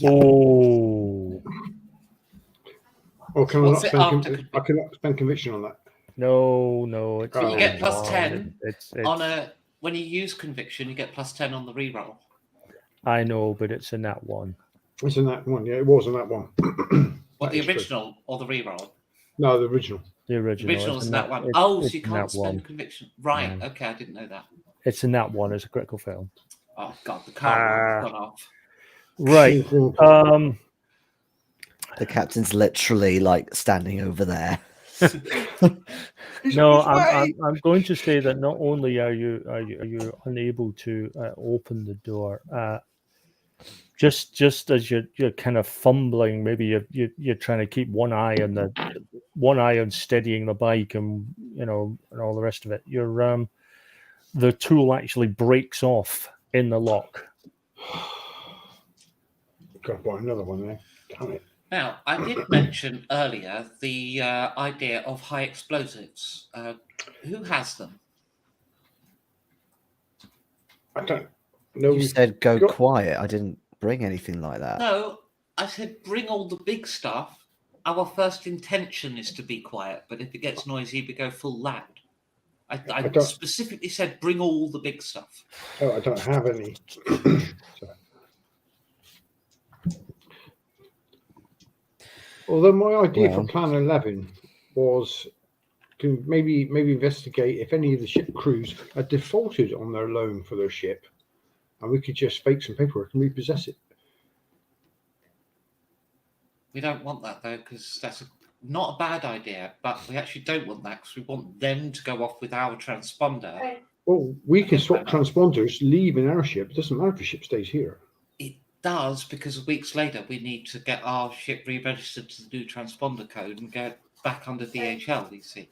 Oh. Oh, can I What's not it after spend? I cannot spend conviction on that. No, it's But you get Oh, +10 It's on a when you use conviction, you get +10 on the reroll. I know, but it's in that one. It's in that one. Yeah, it was in that one. What, That the is true. original or the reroll? No, the original. The The original. original it's is in that one. it's- Oh, so it's you in can't that spend one. conviction. Right. No. Okay, I didn't know that. It's in that one. It's a critical fail. Oh god, the car alarm's gone off. Right. The captain's literally like standing over there. He's No, on his way! I'm going to say that not only are you unable to open the door, just as you're kind of fumbling, maybe you're trying to keep one eye on steadying the bike, and and all the rest of it. The tool actually breaks off in the lock. Got to buy another one there. Damn it! Now, I did mention earlier the idea of high explosives. Who has them? I don't know. You said go got- quiet. I didn't bring anything like that. No, I said bring all the big stuff. Our first intention is to be quiet, but if it gets noisy, we go full loud. I don't- specifically said bring all the big stuff. Oh, I don't have any. Sorry. Although my idea for Well. Plan 11 was to maybe investigate if any of the ship crews had defaulted on their loan for their ship, and we could just fake some paperwork and repossess it. We don't want that though, because that's not a bad idea, but we actually don't want that because we want them to go off with our transponder. Well, we can swap transponders, leave in our ship. It doesn't matter if the ship stays here. It does, because weeks later we need to get our ship re-registered to the new transponder code and get back under DHL, you see.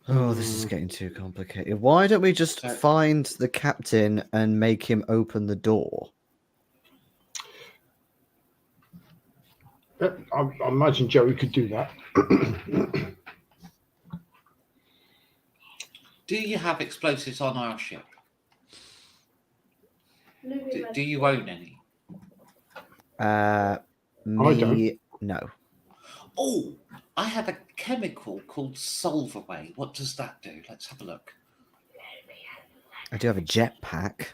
Oh, this is getting too complicated. Why don't we just find the captain and make him open the door? I imagine Joey could do that. Do you have explosives on our ship? Do you own any? Me, no. Oh, I have a chemical called Solverway. What does that do? Let's have a look. I do have a jetpack.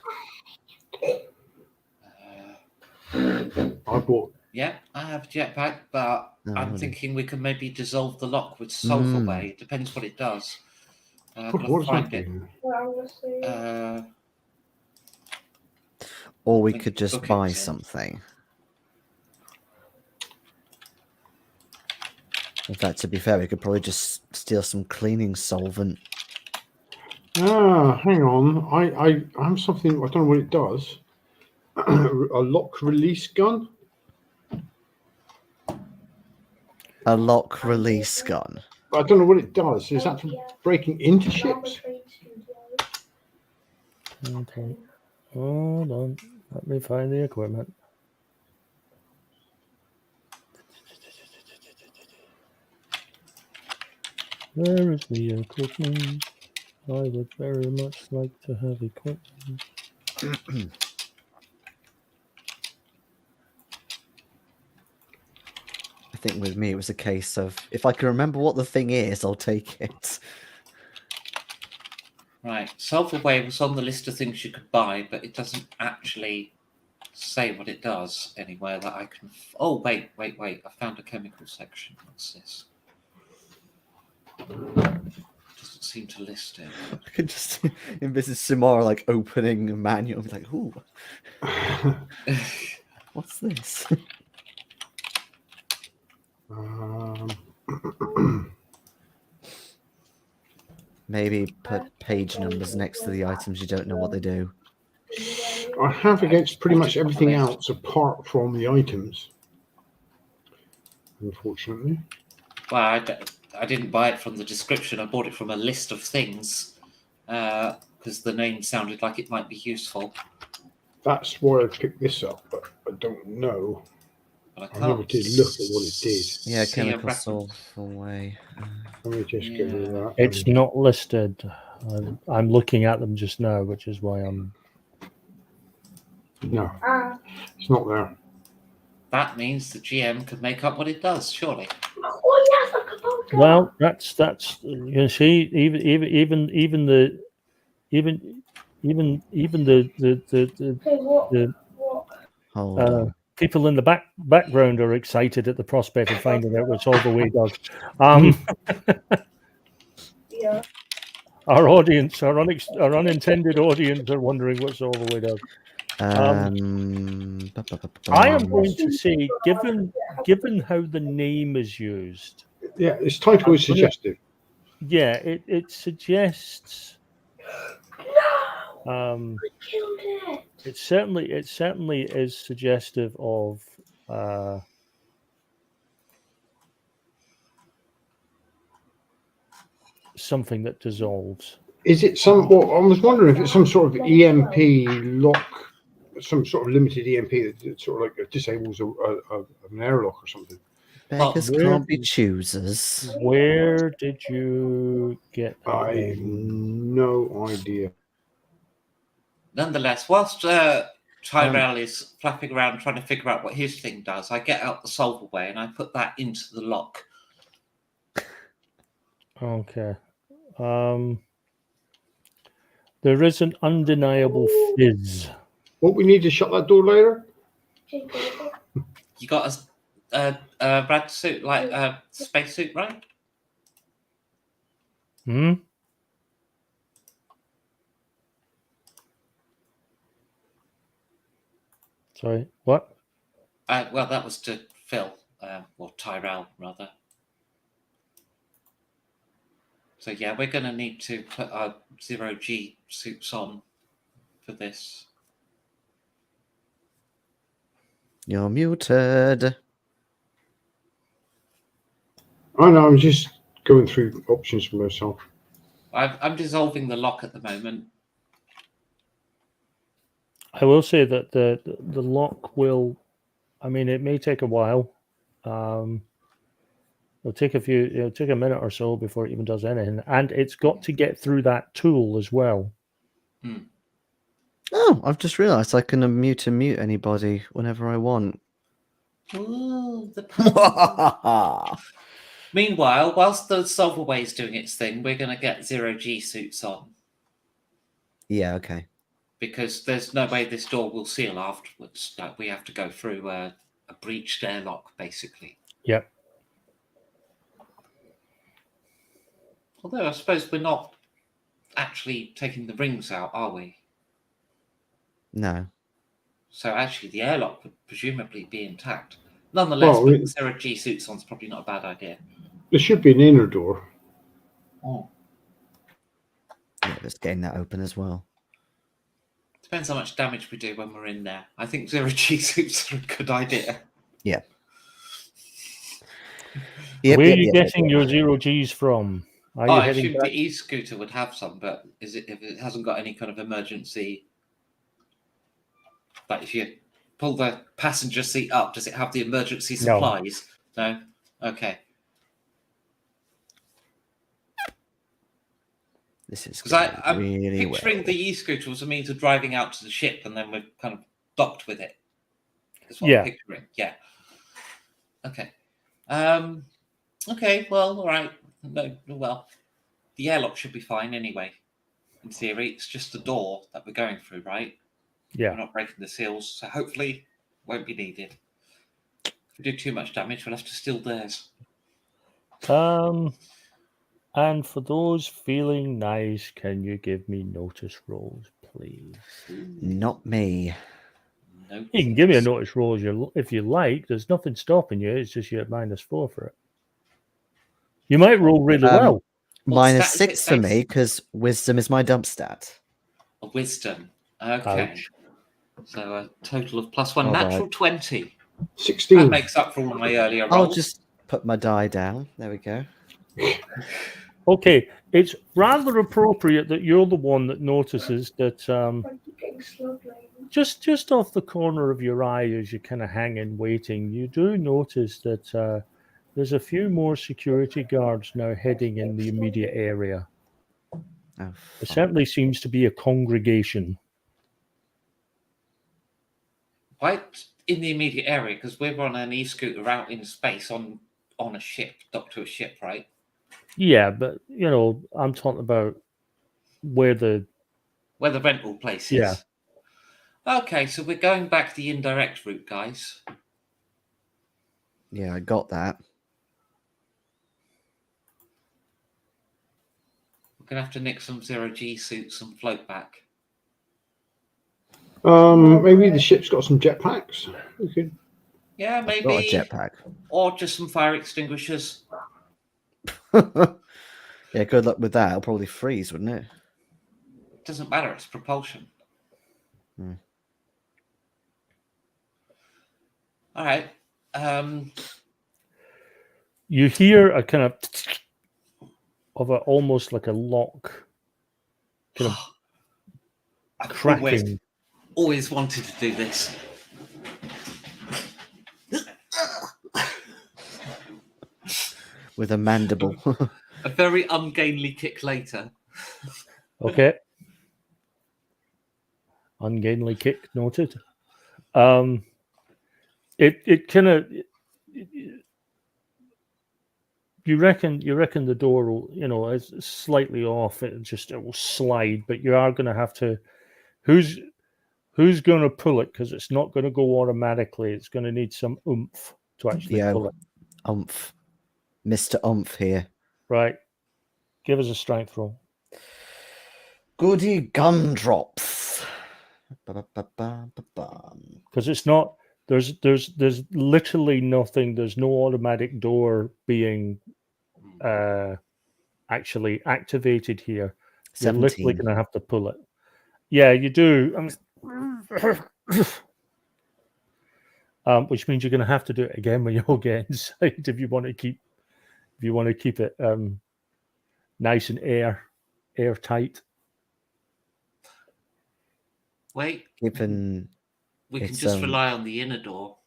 I bought. Yeah, I have a jetpack, but I'm thinking we can maybe dissolve the lock with Solverway. It depends what it does. What does that do? Or we think could just bookings buy in. something. In fact, to be fair, we could probably just steal some cleaning solvent. Hang on. I have something. I don't know what it does. A lock release gun. A lock release gun. I don't know what it does. Is that for breaking into ships? Okay. Hold on. Let me find the equipment. Where is the equipment? I would very much like to have equipment. I think with me, it was a case of if I can remember what the thing is, I'll take it. Right, Solverway was on the list of things you could buy, but it doesn't actually say what it does anywhere that I can. Oh, wait. I found a chemical section. What's this? Doesn't seem to list it. I can just envisage Simara like opening a manual and be like, ooh, what's this? Maybe put page numbers next to the items you don't know what they do. I have against pretty much everything else apart from the items. unfortunately. Well, I didn't buy it from the description. I bought it from a list of things because the name sounded like it might be useful. That's why I picked this up, but I don't know. But I never did look at what it did. Yeah, see a chemical reference. sulfur way. Let me just get rid of that. It's not listed. I'm looking at them just now, which is why I'm. No, it's not there. That means the GM could make up what it does, surely. Well, that's you can see even the Hold on. people in the background are excited at the prospect of finding out what Solverway does. Yeah. Our audience, our unintended audience, are wondering what Solverway does. I am going to say, given how the name is used, Yeah, its title is suggestive. yeah, it suggests. I killed it. It certainly is suggestive of something that dissolves. Is it some? Well, I was wondering if it's some sort of EMP lock, some sort of limited EMP that sort of like disables an airlock or something. Beggars Where- can't be choosers. Where did you get that? I have no idea. Nonetheless, whilst Tyrrell is flapping around trying to figure out what his thing does, I get out the Solverway and I put that into the lock. Okay. There is an undeniable fizz. What we need to shut that door later? You got a rad suit, like a spacesuit, right? Hmm? Sorry, what? Well, that was to Phil, or Tyrrell, rather. So yeah, we're going to need to put our 0G suits on for this. You're muted. I know. I'm just going through options for myself. I'm dissolving the lock at the moment. I will say that the lock will. I mean, it may take a while. It'll take it'll take a minute or so before it even does anything, and it's got to get through that tool as well. Oh, I've just realised I can unmute and mute anybody whenever I want. Ooh, Meanwhile, whilst the Solverway is doing its thing, we're going to get 0G suits on. Yeah, okay. Because there's no way this door will seal afterwards. Like, we have to go through a breached airlock, basically. Yep. Although I suppose we're not actually taking the rings out, are we? No. So actually the airlock would presumably be intact. Nonetheless, putting 0G suits on is probably not a bad idea. There should be an inner door. Oh. Yeah, just getting that open as well. Depends how much damage we do when we're in there. I think 0G suits are a good idea. Yeah. Where are you getting your 0Gs from? Are you I heading assumed back? the e-scooter would have some, but if it hasn't got any kind of emergency, like if you pull the passenger seat up, does it have the emergency supplies? No? Okay. This is Because I'm really picturing the e-scooter as a means of driving out to the ship and then we're kind of docked with it. That's what I'm picturing. Yeah. Okay. Okay, well, all right. No, well, the airlock should be fine anyway. In theory, it's just the door that we're going through, right? Yeah. We're not breaking the seals, so hopefully won't be needed. If we do too much damage, we'll have to steal theirs. And for those feeling nice, can you give me notice rolls, please? Not me. Nope. You can give me a notice roll if you like. There's nothing stopping you. It's just you're at -4 for it. You might roll really well. -6 for me because wisdom is my dump stat. A wisdom. Okay. Ouch. So a total of +1. Natural 20. 16. That makes up for all my earlier rolls. put my die down. There we go. Okay, it's rather appropriate that you're the one that notices that Getting slow playing. just off the corner of your eye as you kind of hang in waiting, you do notice that there's a few more security guards now heading in the immediate area. Oh, There fuck. certainly seems to be a congregation. Right in the immediate area, because we're on an e-scooter out in space on a ship, docked to a ship, right? Yeah, but you know, I'm talking about where the Where the rental place is. Yeah. Okay, so we're going back the indirect route, guys. Yeah, I got that. We're gonna have to nick some zero-G suits and float back. Maybe the ship's got some jetpacks. We could. Yeah, I've got a maybe. jetpack. Or just some fire extinguishers. Yeah, good luck with that. It'll probably freeze, wouldn't it? Doesn't matter, it's propulsion. Hmm. All right. you hear a kind of a almost like a lock kind of I've cracking. always wanted to do this. With a mandible. A very ungainly kick later. Okay. Ungainly kick noted. It kind of you reckon the door will, you know, is slightly off. It will slide, but you are going to have to. Who's going to pull it? Because it's not going to go automatically. It's going to need some oomph to actually Yeah. pull it. Umph. Mr. Umph here. Right. Give us a strength roll. Goody gumdrops. Ba-ba-ba-ba-ba-bum. Because it's not. There's literally nothing. There's no automatic door being actually activated here. You're literally 17. going to have to pull it. Yeah, you do. Which means you're going to have to do it again when you all get inside if you want to keep it nice and airtight. Wait, Given we can It's, just rely on the inner door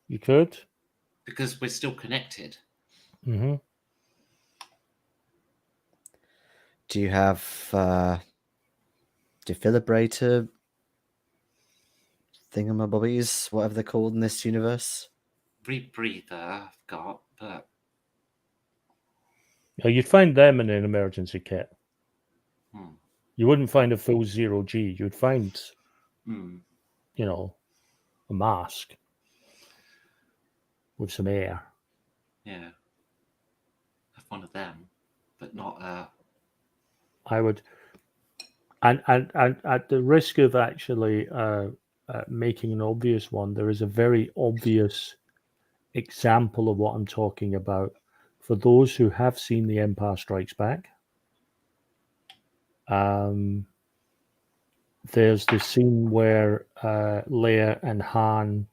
You could. because we're still connected. Mm-hmm. do you have defibrillator thingamabobbies, whatever they're called in this universe? Rebreather I've got, but You'd find them in an emergency kit. Hmm. You wouldn't find a full 0G. You'd find, hmm. you know, a mask with some air. Yeah. Have one of them, but not I would, and at the risk of actually making an obvious one, there is a very obvious example of what I'm talking about for those who have seen The Empire Strikes Back. There's the scene where Leia and Han,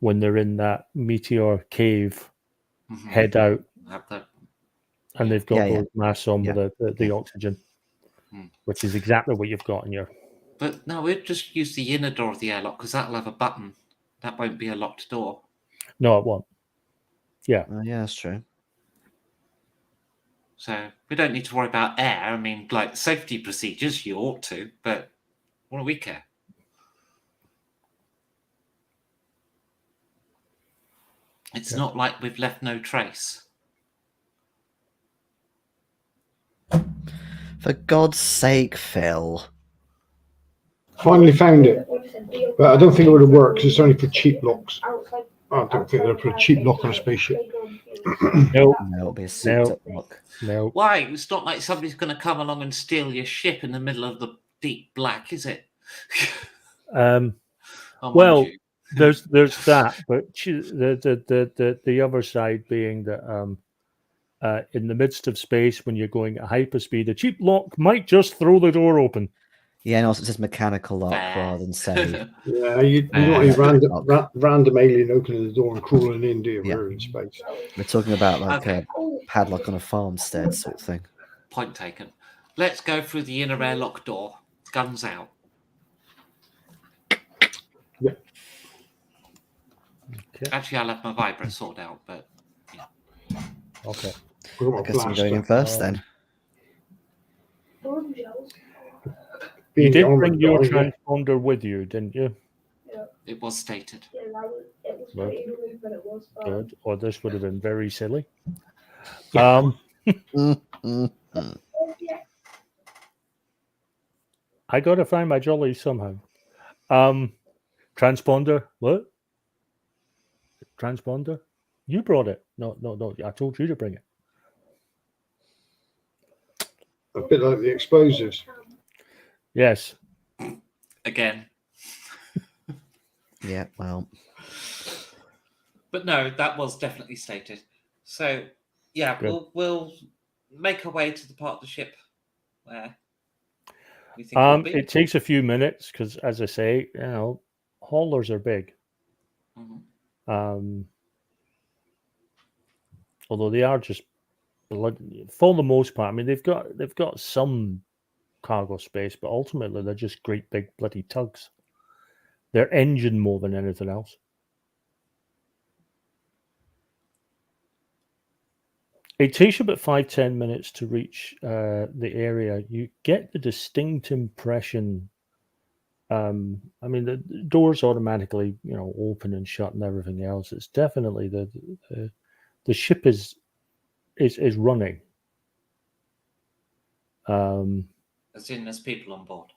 when they're in that meteor cave, head out, have that. and they've got Yeah, those masks on with the oxygen, Hmm. which is exactly what you've got in your. But no, we'll just use the inner door of the airlock because that'll have a button. That won't be a locked door. No, it won't. Yeah. Yeah, that's true. So we don't need to worry about air. I mean, like safety procedures, you ought to, but what do we care? It's Yeah. not like we've left no trace. For God's sake, Phil. Finally found it, but I don't think it would have worked because it's only for cheap locks. I don't think they'll put a cheap lock on a spaceship. No. No, it'll be a souped up look. No. Why? It's not like somebody's going to come along and steal your ship in the middle of the deep black, is it? Oh, mind Well, you. there's that, but the other side being that in the midst of space, when you're going at hyperspeed, a cheap lock might just throw the door open. Yeah, and also it says mechanical lock Fair. rather than say. Yeah, you don't Yeah. want any Lock. random alien opening the door and crawling in, do you? Yeah. We're in space. We're talking about like Okay. a padlock on a farmstead sort of thing. Point taken. Let's go through the inner airlock door. Guns out. Okay. Actually, I'll have my vibro sorted out, but Okay. We've got I a guess I'm going in blaster. first then. Bombshells. You Being the did armored bring your guy, yeah. transponder with you, didn't you? it was stated. Yeah, it was Well, pretty rude, but it was fun. Good. Or this would have been very silly. Yeah. Mm, mm, mm. Yeah. I got to find my jolly somehow. Transponder. What? Transponder? You brought it. No. I told you to bring it. A bit like the explosives. Yes. Again. Yeah, well, But no, that was definitely stated. So, yeah, Good. we'll make our way to the part of the ship where we think we'll be. It takes a few minutes because, as I say, haulers are big. Mhm. Although they are just for the most part. I mean, they've got some cargo space, but ultimately they're just great big bloody tugs. They're engine more than anything else. It takes you about 5-10 minutes to reach the area. You get the distinct impression. I mean, the doors automatically, open and shut and everything else. It's definitely the ship is running. As in, there's people on board.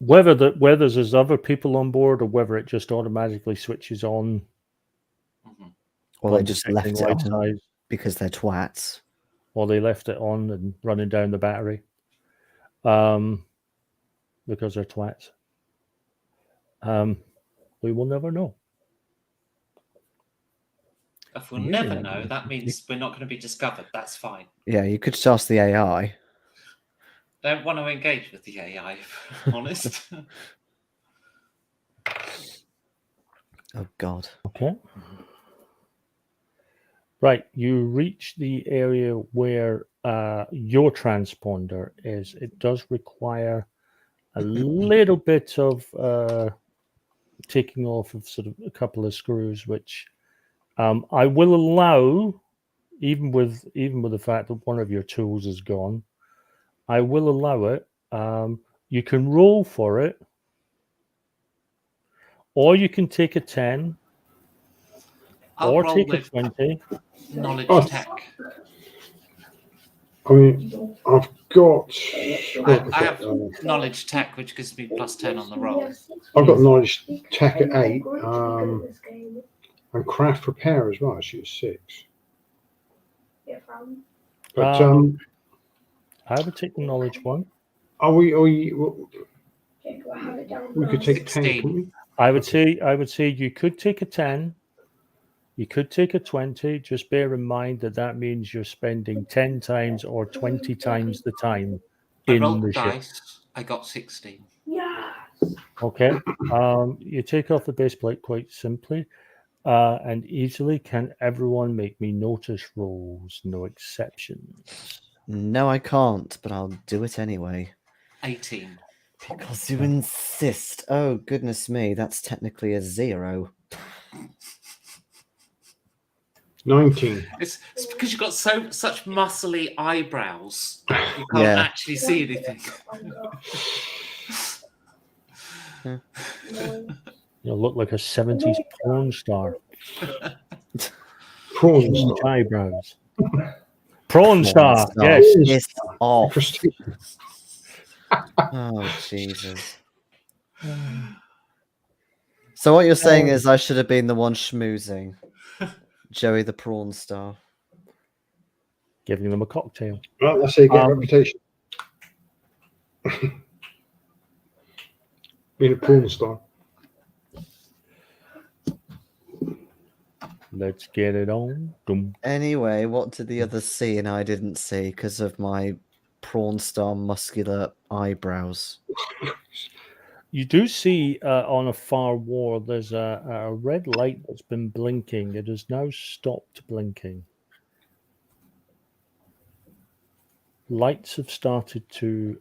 Whether there's other people on board or whether it just automatically switches on. Mhm. or they just left it lights on eyes, because they're twats. or they left it on and running down the battery. Because they're twats. We will never know. If we'll Yeah. never know, that means we're not going to be discovered. That's fine. Yeah, you could just ask the AI. Don't want to engage with the AI, if I'm honest. Oh God. Okay. Right, you reach the area where your transponder is. It does require a little bit of taking off of sort of a couple of screws, which I will allow, even with the fact that one of your tools is gone. I will allow it. You can roll for it, or you can take a 10, I'll or roll take a with 20. knowledge Oh. tech. I mean, I've got. I have knowledge tech, which gives me +10 on the roll. I've got knowledge tech at 8, and craft repair as well. Actually, at 6. But I would take the knowledge one. we could take 10, 16. couldn't we? I would say you could take a 10. You could take a 20. Just bear in mind that means you're spending 10 times or 20 times the time I in rolled the the ship. dice. I got 16. Okay. You take off the base plate quite simply and easily. Can everyone make me notice rolls? No exceptions. No, I can't, but I'll do it anyway. 18. Because you insist. Oh, goodness me, that's technically a 0. 19. It's because you've got such muscly eyebrows that you can't actually see anything. You look like a 70s porn star. Prawn Huge star. eyebrows. Prawn star. Yes. Piss off. Crustacean. Oh, Jesus. So what you're saying is I should have been the one schmoozing. Joey the prawn star. Giving them a cocktail. Well, that's how you get a reputation. Being a prawn star. Let's get it on. Dum. Anyway, what did the others see and I didn't see because of my prawn star muscular eyebrows? You do see on a far wall there's a red light that's been blinking. It has now stopped blinking. Lights have started to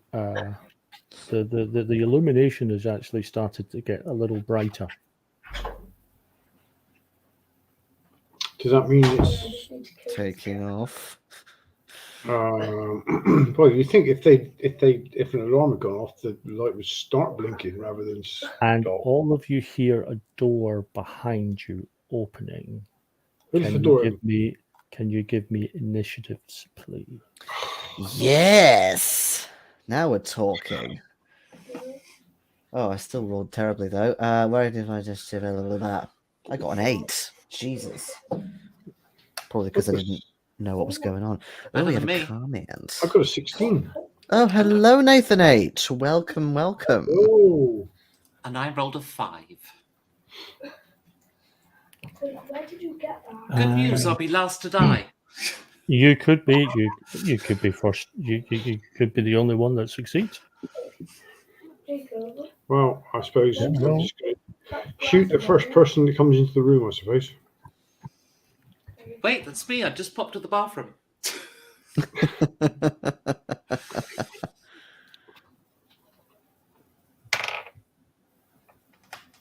the illumination has actually started to get a little brighter. Does that mean it's? Taking off. Well, you think if an alarm had gone off, the light would start blinking rather than And stop. all of you hear a door behind you opening. Who's the Can you door? give me? Can you give me initiatives, please? Yes. Now we're talking. Oh, I still rolled terribly though. Where did I just do that? I got an 8. Jesus. Probably because I didn't know what was going on. Oh, Better we have than a me. comment. I got a 16. Oh, hello, Nathan H. Welcome, welcome. Oh, And I rolled a 5. Wait, where did you get that? Good news, I'll be last to die. You could be. You could be first. You could be the only one that succeeds. Jacob. well, I suppose Yeah, I'm well. just going to shoot the first person that comes into the room, I suppose. Wait, that's me. I just popped to the bathroom.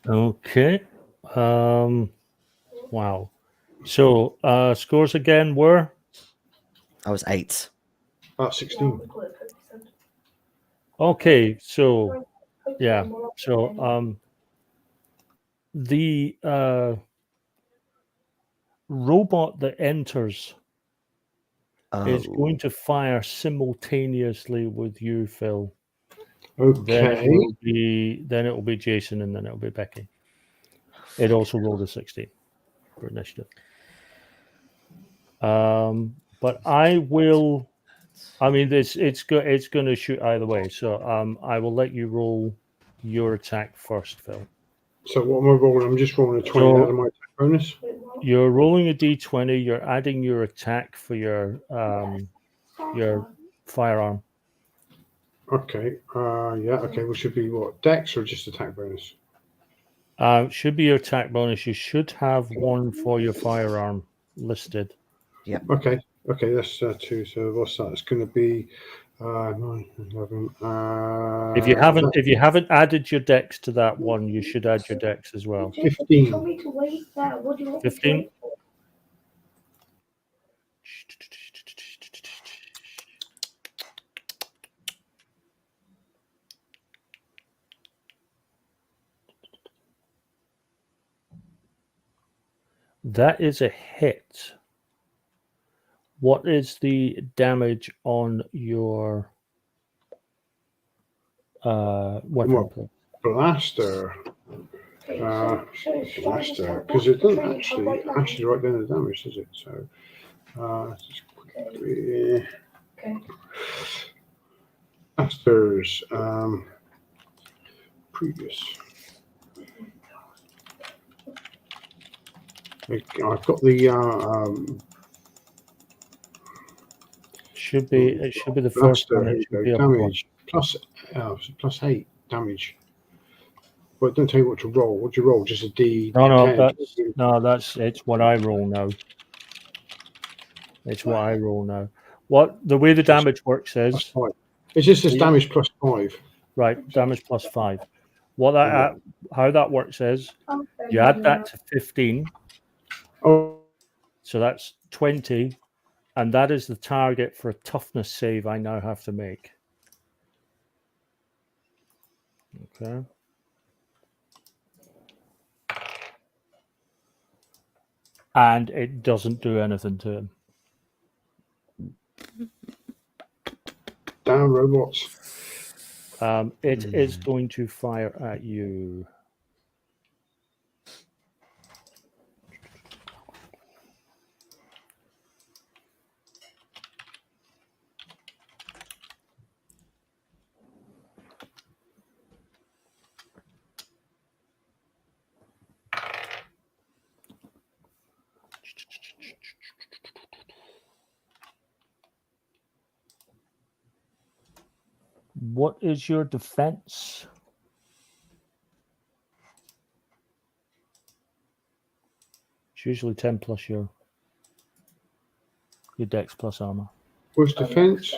Okay. Wow. So scores again were I was 8. That's 16. okay. So yeah. So the robot that enters is Oh. going to fire simultaneously with you, Phil. Then Okay. it will be Jayson, and then it'll be Becky. It also rolled a 16 for initiative. But I will. I mean, it's going to shoot either way. So I will let you roll your attack first, Phil. So what am I rolling? I'm just rolling a 20 So- out of my attack bonus. You're rolling a d20. You're adding your attack for your firearm. Okay. Yeah. Okay. Which should be what? Dex or just attack bonus? Should be your attack bonus. You should have one for your firearm listed. Okay. Okay. That's 2. So what's that? It's going to be 9, 11. If you haven't added your dex to that one, you should add your dex as well. Jacob, 15. you told me to wait there. What do you want me to 15? wait for? That is a hit. What is the damage on your weapon? Well, Please? Blaster. Okay, Blaster. Because it doesn't actually write down the damage, does it? So just quickly. Okay. Blasters. Previous. I've got the Should be it should be the first blaster. one. Here It we should go. be up one. Damage plus 8 damage. Well, it doesn't tell you what to roll. What do you roll? Just a D. That's it's what I roll now. It's what I roll now. What the way the damage works Plus is 5. It's just this damage plus 5. right. Damage plus 5. What that how that works is you add that to 15, Oh, so that's 20, and that is the target for a toughness save I now have to make. Okay. And it doesn't do anything to him. damn robots. It is going to fire at you. What is your defense? It's usually 10 plus your dex plus armor. What's defense?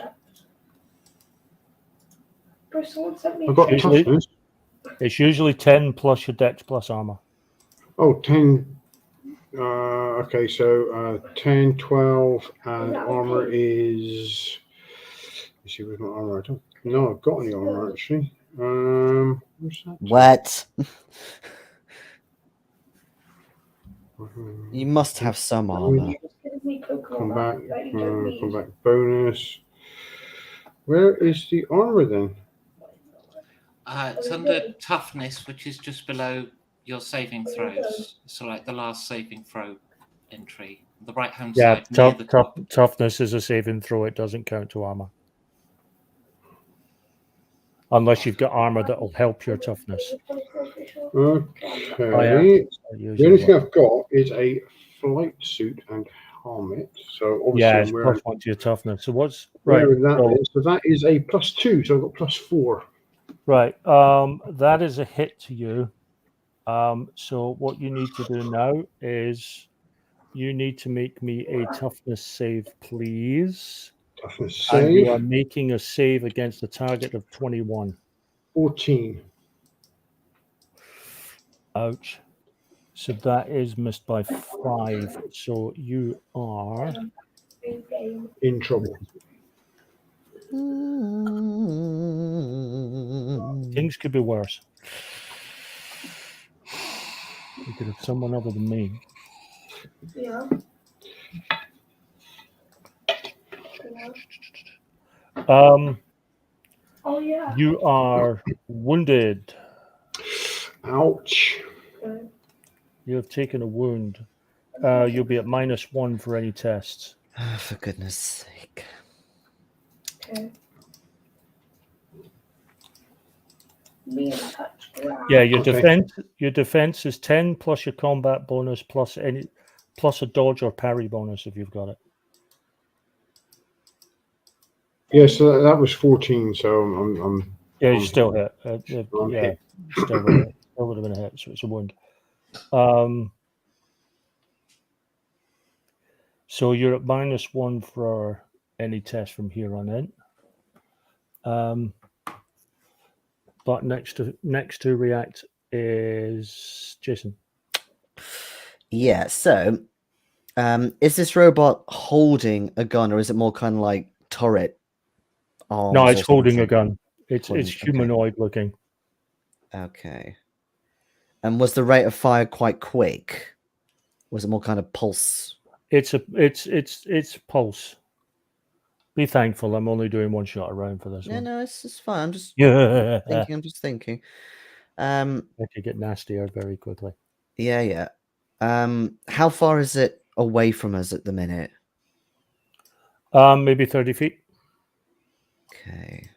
Someone sent me. I've got Usually- toughness. It's usually 10 plus your dex plus armor. Oh, 10. Okay, so 10, 12, and armor is. Let's see, where's my armor? I don't know I've got any armor actually. Where's that? What? You must have some armor. Combat bonus. Where is the armor then? It's under toughness, which is just below your saving throws. So, like the last saving throw entry, the right hand Yeah, side near the top. toughness is a saving throw. It doesn't count to armor. Unless you've got armor that will help your toughness. Okay. Oh, The only thing I've got is a flight suit and helmet. So obviously Yeah, I'm it's wearing, plus 1 to your toughness. So what's right? wearing that. So, Is. So that is a +2. So I've got +4. right. That is a hit to you. So what you need to do now is you need to make me a toughness save, please. Toughness And you are save. making a save against a target of 21. 14. Ouch. So that is missed by 5. So you are In trouble. things could be worse. You could have someone other than me. Yeah. Oh yeah. You are wounded. Ouch. You have taken a wound. You'll be at -1 for any tests. For goodness sake. Okay. Me and touch ground. Yeah, your Okay. defense is 10 plus your combat bonus plus a dodge or parry bonus if you've got it. Yeah, so that was 14. So I'm Yeah, you still hit. I'm Yeah, hit. still would have been a hit. So it's a wound. So you're at -1 for any test from here on in. But next to react is Jayson. Yeah, so is this robot holding a gun or is it more kind of like turret arms? No, it's or holding a something? gun. It's Okay. humanoid looking. Okay. And was the rate of fire quite quick? Was it more kind of pulse? It's pulse. Be thankful I'm only doing one shot around for this No, one. no, it's fine. I'm just Yeah. thinking. I'm just thinking. I could get nastier very quickly. Yeah. How far is it away from us at the minute? Maybe 30 feet. Okay.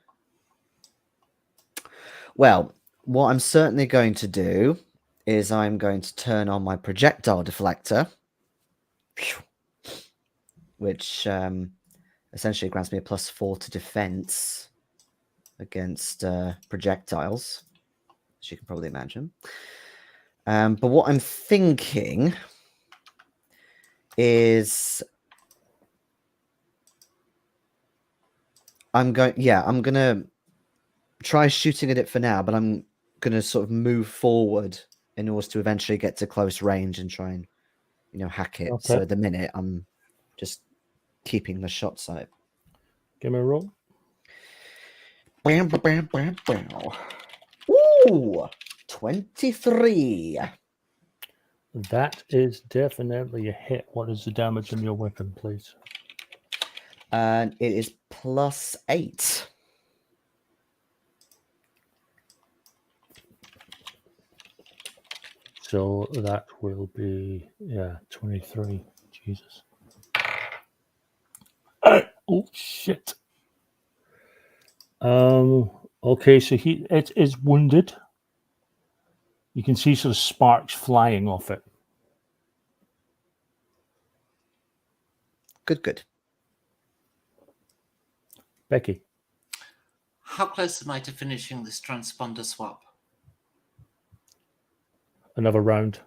Well, what I'm certainly going to do is I'm going to turn on my projectile deflector, which essentially grants me a +4 to defense against projectiles, as you can probably imagine. But what I'm thinking is I'm gonna try shooting at it for now, but I'm gonna sort of move forward in order to eventually get to close range and try and hack it. So Okay. at the minute I'm just keeping the shot sight. Give me a roll. Ooh, 23. That is definitely a hit. What is the damage on your weapon, please? And it is +8. So that will be 23. Jesus. Oh shit. Okay, so it is wounded. You can see sort of sparks flying off it. Good. Becky. How close am I to finishing this transponder swap? Another round.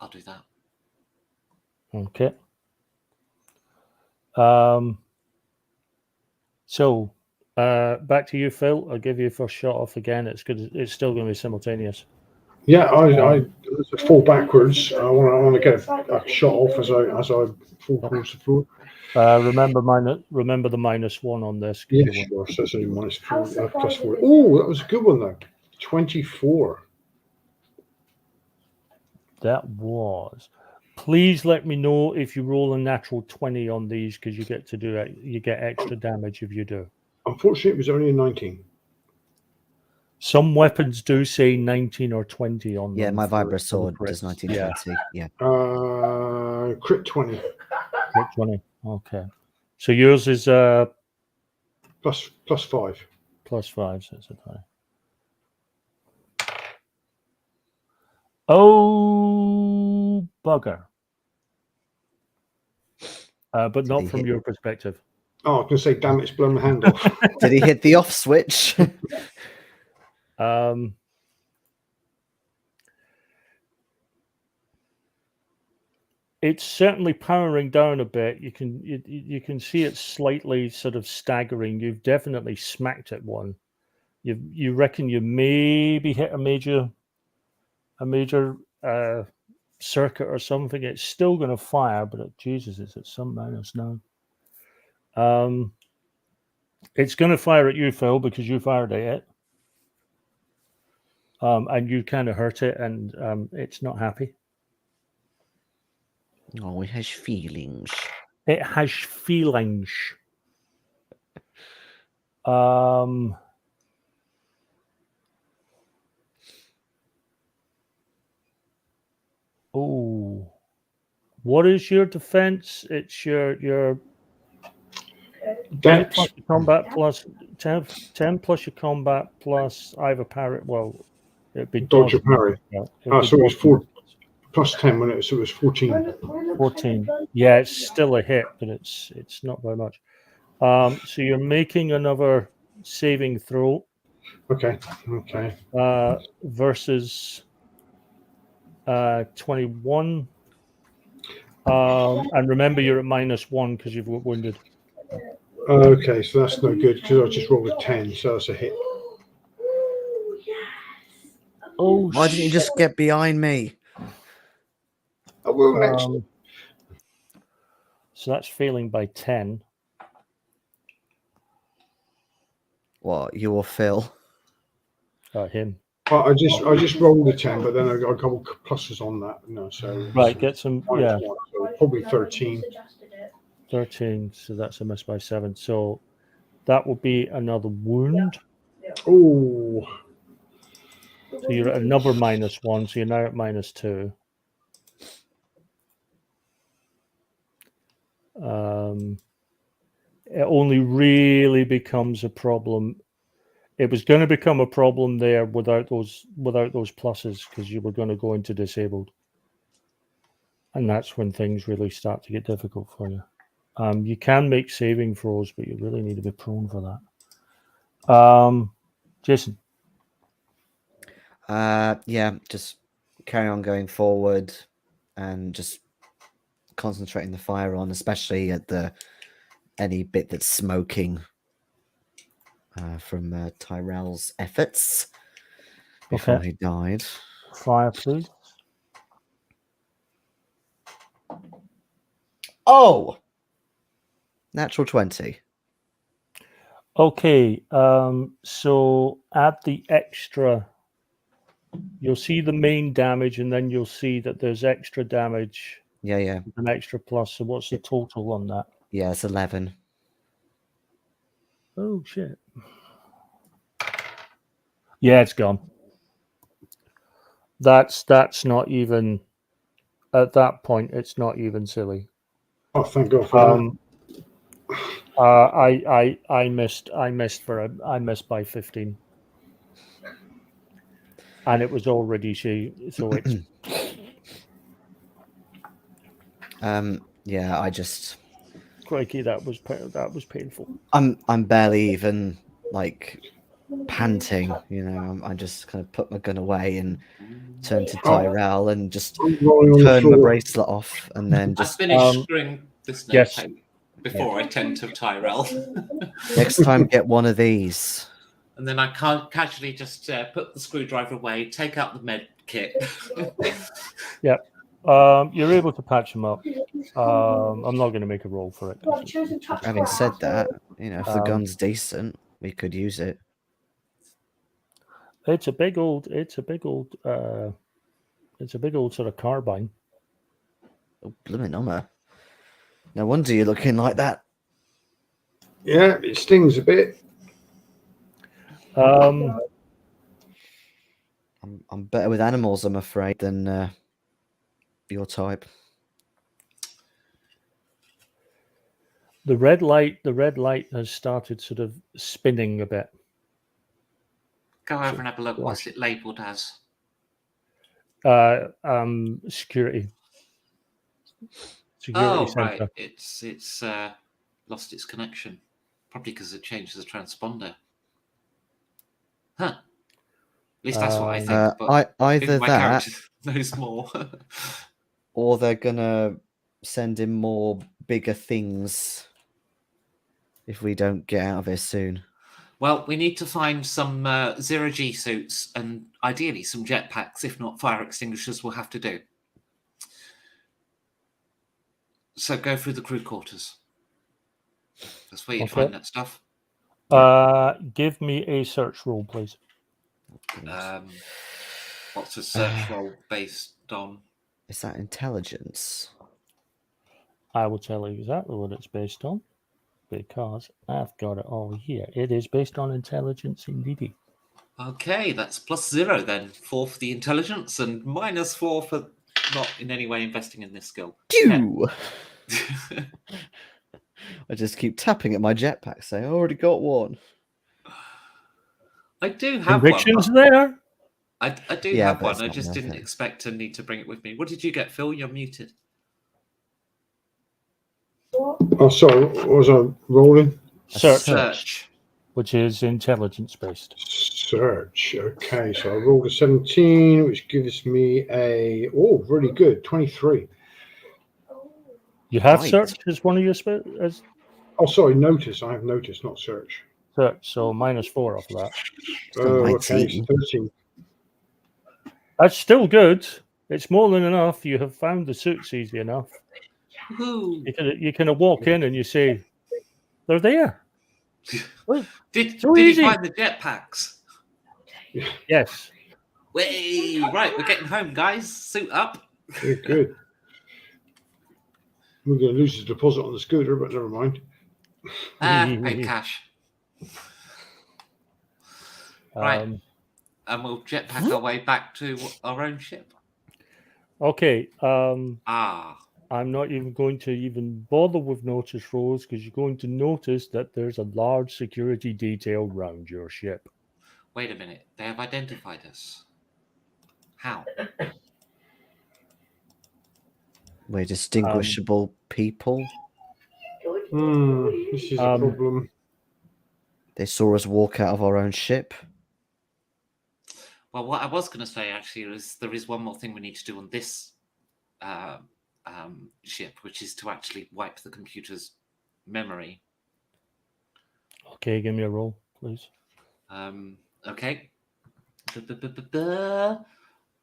I'll do that. Okay. So back to you, Phil. I'll give you first shot off again. It's good. It's still going to be simultaneous. Yeah, I fall backwards. I want to get a shot off as I fall towards the floor. Remember the -1 on this. Yeah, sure. So it's only -4, +4. Oh, that was a good one though. 24. That was. Please let me know if you roll a natural 20 on these, because you get to do it. You get extra damage if you do. Unfortunately, it was only a 19. Some weapons do say 19 or 20 on them. Yeah, my for Vibra sword crits. does 19, Yeah, 20. Yeah. Crit 20 crit 20. Okay. So yours is plus 5. +5, so it's a 20. Oh, bugger. But not from your perspective. Oh, I was going to say, damn, it's blown my hand off. Did he hit the off switch? It's certainly powering down a bit. You can see it slightly sort of staggering. You've definitely smacked at one. You reckon you maybe hit a major circuit or something. It's still going to fire, but Jesus, it's at some minus now. It's going to fire at you, Phil, because you fired at it. And you kind of hurt it, and it's not happy. Oh, it has feelings. It has feelings. Oh, what is your defense? It's your 10 plus your combat plus 10 plus your combat plus either parry. Well, it'd be Dodge or parry. So it was 4 plus 10 when so it was 14. 14. Yeah, it's still a hit, but it's not very much. So you're making another saving throw. Okay. Versus 21. And remember, you're at -1 because you've got wounded. Okay, so that's no good because I just rolled a 10, so that's a hit. Oh, why didn't you just get behind me? I will next. So that's failing by 10. What, you or Phil? Him. I just rolled a 10, but then I got pluses on that. No, so Right, get some. Yeah, -1, so probably 13. 13. So that's a miss by 7. So that will be another wound. Oh. So you're at another -1. So you're now at -2. It only really becomes a problem. It was going to become a problem there without those pluses, because you were going to go into disabled, and that's when things really start to get difficult for you. You can make saving throws, but you really need to be prone for that. Jayson. Yeah, just carry on going forward and just concentrating the fire on, especially at any bit that's smoking from Tyrrell's efforts before he died. Fire, please. Oh! Natural 20. Okay, so add the extra. You'll see the main damage, and then you'll see that there's extra damage. Yeah. An extra plus. So what's the total on that? Yeah, it's 11. Oh, shit. Yeah, it's gone. That's not even, at that point, it's not even silly. Oh, thank God for that. I missed by 15. And it was already so it's yeah, I just crikey, that was painful. I'm barely even like panting. You know, I just kind of put my gun away and turn to Oh. Tyrrell and just I'm rolling on the turn my floor. bracelet off, and then I just finished screwing this note yes. out before I tend to Tyrrell. next time get one of these. And then I can't casually just put the screwdriver away, take out the med kit. You're able to patch them up. I'm not going to make a roll for it. Having said that, you know, if the Um, gun's decent, we could use it. It's a big old sort of carbine. Oh, blooming number. No wonder you're looking like that. Yeah, it stings a bit. Um, I'm better with animals, I'm afraid, than your type. the red light has started sort of spinning a bit. Go over and have a look. What's it labelled as? Security. Oh, center. right. It's lost its connection. Probably because it changed the transponder. Huh. At least that's what I think. But Either my that, character knows more. or they're gonna send in more bigger things if we don't get out of here soon. Well, we need to find some zero-G suits and ideally some jetpacks. If not, fire extinguishers will have to do. So go through the crew quarters. That's where you Okay. find that stuff. Give me a search roll, please. What's a search roll based on? Is that intelligence? I will tell you exactly what it's based on because I've got it all here. It is based on intelligence, indeed. Okay, that's +0 then. 4 for the intelligence and -4 for not in any way investing in this skill. Pew! I just keep tapping at my jetpack saying, I already got one. I do have Convictions one. there. I do Yeah, have but one. it's I not just worth didn't it. expect to need to bring it with me. What did you get, Phil? You're muted. Oh, sorry. What was I rolling? Search, which is intelligence based. Search. Okay, so I rolled a 17, which gives me a really good 23. You have Right. search as one of your as Oh, sorry, notice. I have notice, not search. search, so -4 off of that. Still Oh, okay, 19. so 13. That's still good. It's more than enough. You have found the suits easy enough. Woohoo! You can walk in and you say, "They're there." Look, Did so you easy. find the jetpacks? Yes. Way right, we're getting home, guys. Suit up. Yeah, good. We're going to lose the deposit on the scooter, but never mind. Paid cash. Right. Um, And we'll jetpack our way back to our own ship. okay. I'm not even going to even bother with notice rolls because you're going to notice that there's a large security detail around your ship. Wait a minute. They have identified us. How? We're distinguishable people. This is a problem. They saw us walk out of our own ship. Well, what I was going to say actually is there is one more thing we need to do on this ship, which is to actually wipe the computer's memory. Okay, give me a roll, please. Okay.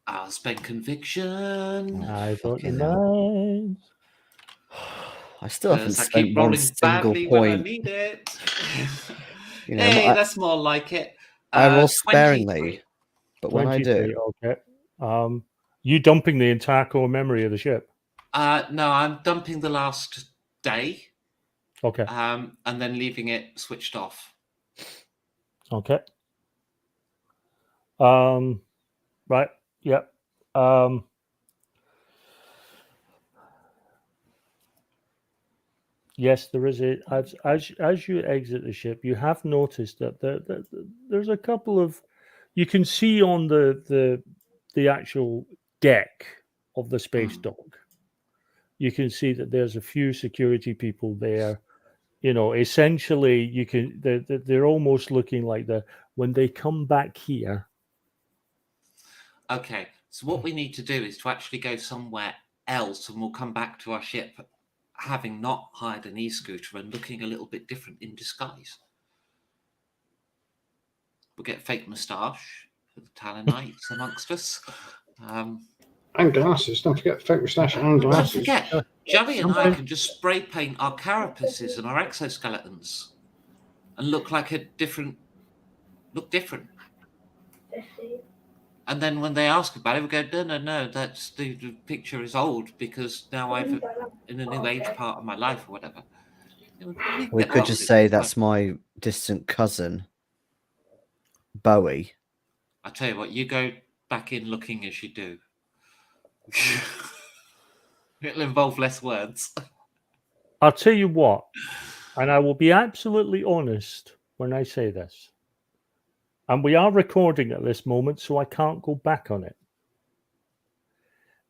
I'll spend conviction. I got fucking hell. nice. I still haven't I spent keep one rolling single badly when I point. need it. You know, Hey, that's more like it. I roll 23. sparingly, but when I 23, do, okay. You dumping the entire core memory of the ship? No, I'm dumping the last day. Okay. And then leaving it switched off. Okay. Right. Yep. Yes, there is a as you exit the ship, you have noticed that there's a couple of you can see on the actual deck of the space dock. You can see that there's a few security people there. you know, essentially, you can. They're almost looking like when they come back here. Okay, so what we need to do is to actually go somewhere else, and we'll come back to our ship having not hired an e-scooter and looking a little bit different in disguise. We'll get fake moustache for the Talonites amongst us. And glasses. Don't forget fake moustache and Don't glasses. forget, Joey and I Something- can just spray paint our carapaces and our exoskeletons and look different. And then when they ask about it, we go, no, that's the picture is old because now I'm in a new age part of my life or whatever. We could just say that's my distant cousin, Bowie. I tell you what, you go back in looking as you do. It'll involve less words. I'll tell you what, and I will be absolutely honest when I say this. And we are recording at this moment, so I can't go back on it.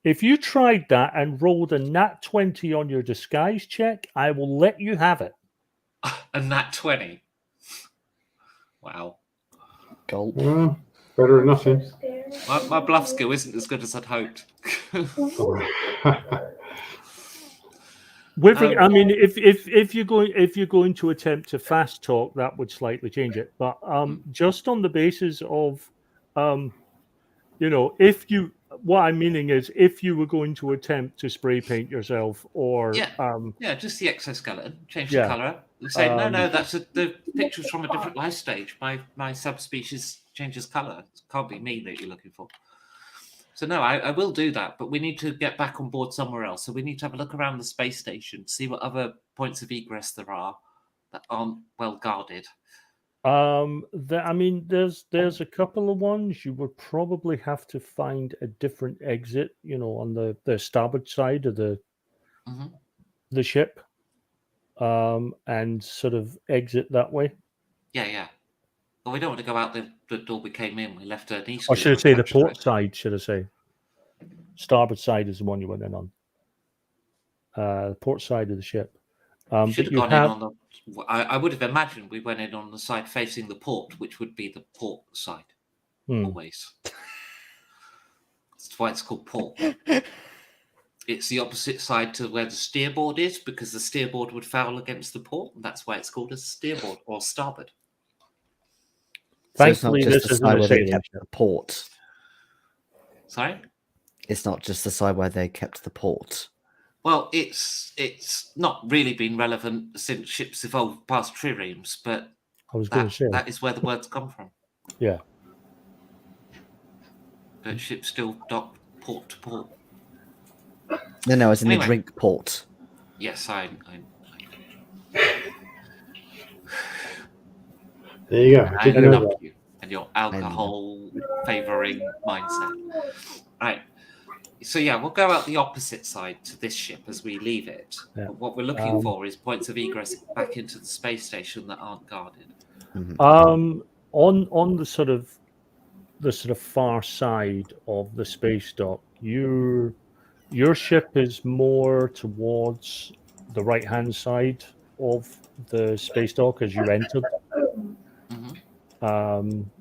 If you tried that and rolled a nat 20 on your disguise check, I will let you have it. A nat 20. Wow. Gulp. Well, better than nothing. My bluff skill isn't as good as I'd hoped. I mean, if you're going to attempt to fast talk, that would slightly change it. But just on the basis of, you know, what I'm meaning is, if you were going to attempt to spray paint yourself, or yeah, just the exoskeleton, change Yeah. the color. Say no, that's the picture's from a different life stage. My subspecies changes color. It can't be me that you're looking for. So no, I will do that, but we need to get back on board somewhere else. So we need to have a look around the space station, see what other points of egress there are that aren't well guarded. I mean, there's a couple of ones. You would probably have to find a different exit, you know, on the starboard side of the ship, and sort of exit that way. Yeah. Well, we don't want to go out the door we came in. We left an east. Or should I say the port side? Should I say starboard side is the one you went in on? The port side of the ship. Should have gone in on the. I would have imagined we went in on the side facing the port, which would be the port side. Always. That's why it's called port. It's the opposite side to where the steerboard is, because the steerboard would foul against the port, and that's why it's called a steerboard or starboard. Thankfully, so it's not just the side where they kept the port. Sorry? It's not just the side where they kept the port. Well, it's not really been relevant since ships evolved past triremes, but I was going to say that is where the words come from. Yeah. But ships still dock port to port. No, it's in the drink port. Yes, I There you go. I love you and your alcohol favouring mindset. Right. So yeah, we'll go out the opposite side to this ship as we leave it. Yeah. But what we're looking for is points of egress back into the space station that aren't guarded. On the sort of far side of the space dock, your ship is more towards the right hand side of the space dock as you entered.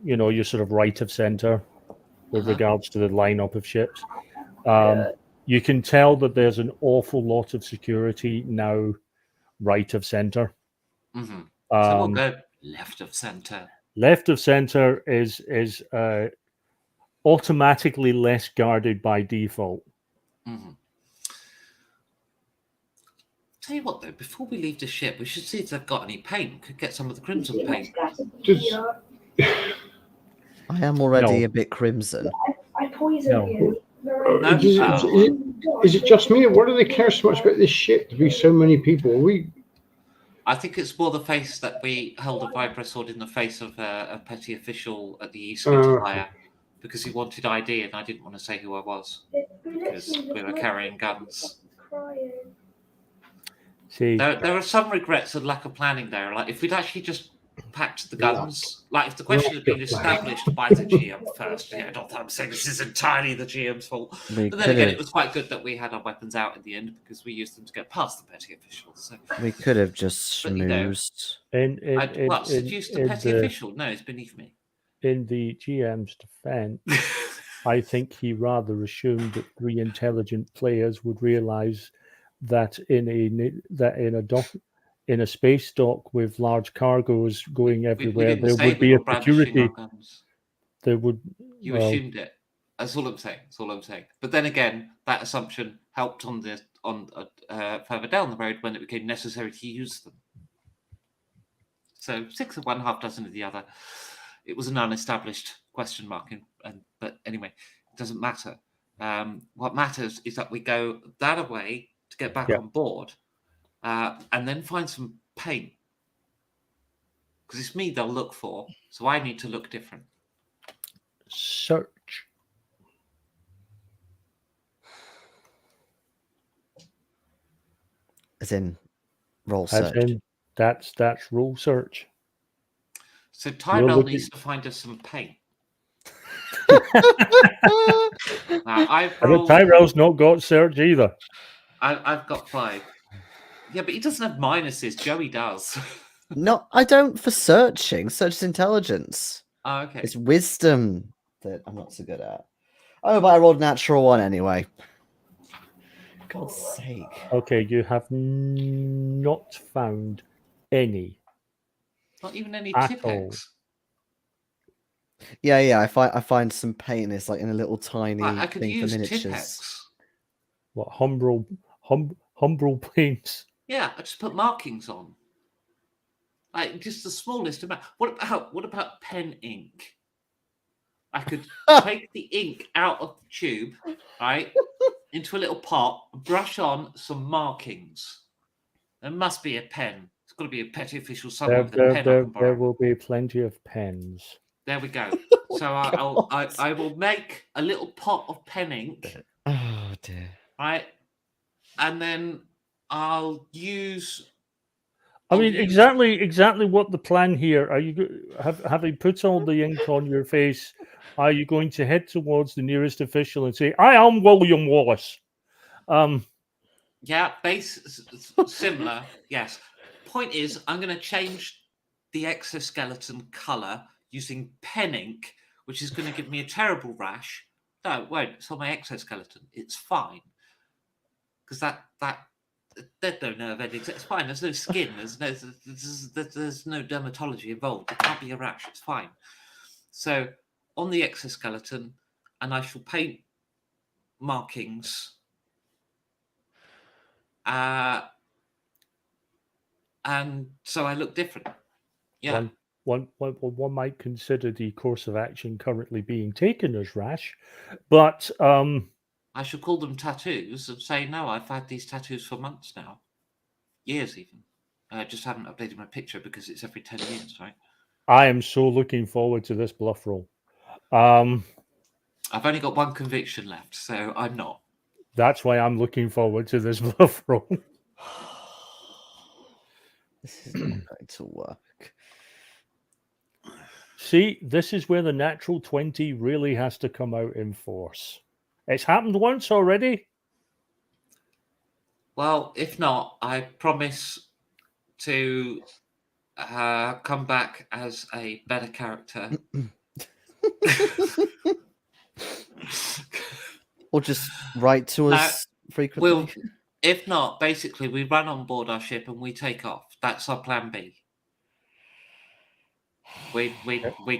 You know, you're sort of right of center with regards to the lineup of ships. You can tell that there's an awful lot of security now right of center. So we'll go left of center. Left of center is automatically less guarded by default. Tell you what, though, before we leave the ship, we should see if they've got any paint. We could get some of the crimson paint. I am already a bit crimson. I poisoned you. Is it just me, or why do they care so much about this ship to be so many people? I think it's more the face that we held a vibro sword in the face of a petty official at the East Fire because he wanted ID and I didn't want to say who I was because we were carrying guns. See, there are some regrets and lack of planning there. Like if we'd actually just packed the guns. Like if the question had been established by the GM first, yeah, not that I'm saying this is entirely the GM's fault. We But then could again, have it was quite good that we had our weapons out in the end because we used them to get past the petty officials. So, just But, you know, schmoozed. what, seduce the petty official? No, it's beneath me. In the GM's defense, I think he rather assumed that 3 intelligent players would realize that in a space dock with large cargoes going we everywhere, didn't there say would we be were a brandishing security. our guns. There would. You well, assumed it. That's all I'm saying. That's all I'm saying. But then again, that assumption helped on further down the road when it became necessary to use them. So 6 of one, half dozen of the other. It was an unestablished question mark. But anyway, it doesn't matter. What matters is that we go that away to get back Yeah. on board and then find some paint. Because it's me they'll look for, so I need to look different. Search. As in, roll As search. in, that's rule search. So Tyrrell looking- needs to find us some paint. Now, I've But rolled, Tyrell's not got search either. I've got 5. Yeah, but he doesn't have minuses. Joey does. No, I don't for searching. Search is intelligence. Oh, okay. It's wisdom that I'm not so good at. Oh, but I rolled natural 1 anyway. God's sake. Okay, you have not found any. Not even any At Tipex. Yeah. I find some paint. It's like in a little tiny I could thing for use miniatures. Tipex. What Humbrol paints? Yeah, I just put markings on. Like just the smallest amount. What about pen ink? I could take the ink out of the tube, right, into a little pot, brush on some markings. There must be a pen. It's got to be a petty official somewhere with a pen I can borrow. There will be plenty of pens. There we go. So I will make a little pot of pen ink, Oh dear. right, and then I'll use. I mean, exactly what the plan here. Are you having put all the ink on your face? Are you going to head towards the nearest official and say, "I am William Wallace"? Yeah, similar. Yes. Point is, I'm going to change the exoskeleton color using pen ink, which is going to give me a terrible rash. No, it won't. It's on my exoskeleton. It's fine because that there's no nerve endings. It's fine. There's no skin. There's no dermatology involved. It can't be a rash. It's fine. So on the exoskeleton, and I shall paint markings. And so I look different. Yeah. One might consider the course of action currently being taken as rash, but I should call them tattoos and say, no, I've had these tattoos for months now. Years even. I just haven't updated my picture because it's every 10 years, right? I am so looking forward to this bluff roll. I've only got 1 conviction left, so I'm not. That's why I'm looking forward to this bluff roll. This is not going to work. See, this is where the natural 20 really has to come out in force. It's happened once already. Well, if not, I promise to come back as a better character. Or just write to us frequently. If not, basically, we run on board our ship and we take off. That's our plan B. We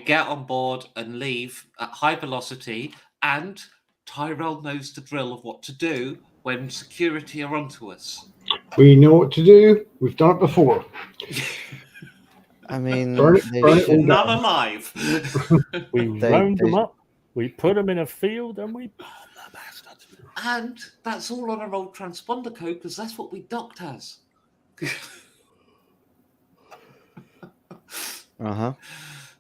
get on board and leave at high velocity, and Tyrrell knows the drill of what to do when security are onto us. We know what to do. We've done it before. I mean, None alive. We round them up, we put them in a field, and we bomb the bastards. And that's all on our old transponder code because that's what we docked as.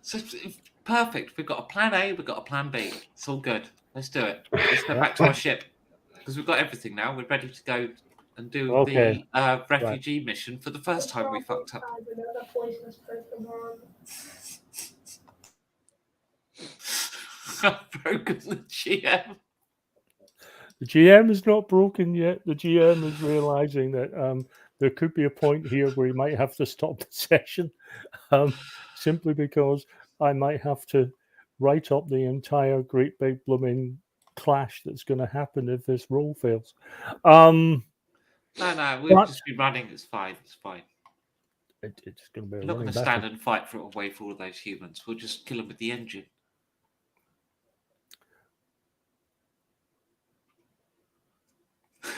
So it's perfect. We've got a plan A, we've got a plan B. It's all good. Let's do it. Let's go back to our ship because we've got everything now. We're ready to go and do Okay. the refugee mission for the first time we fucked up. Another poisonous Pokemon. I've broken the GM. The GM is not broken yet. The GM is realizing that there could be a point here where he might have to stop the session, simply because I might have to write up the entire great big blooming clash that's going to happen if this roll fails. No, we've But- just been running. It's fine. It's fine. It's going to be a We're not going running to battle. stand and fight for away for all those humans. We'll just kill them with the engine.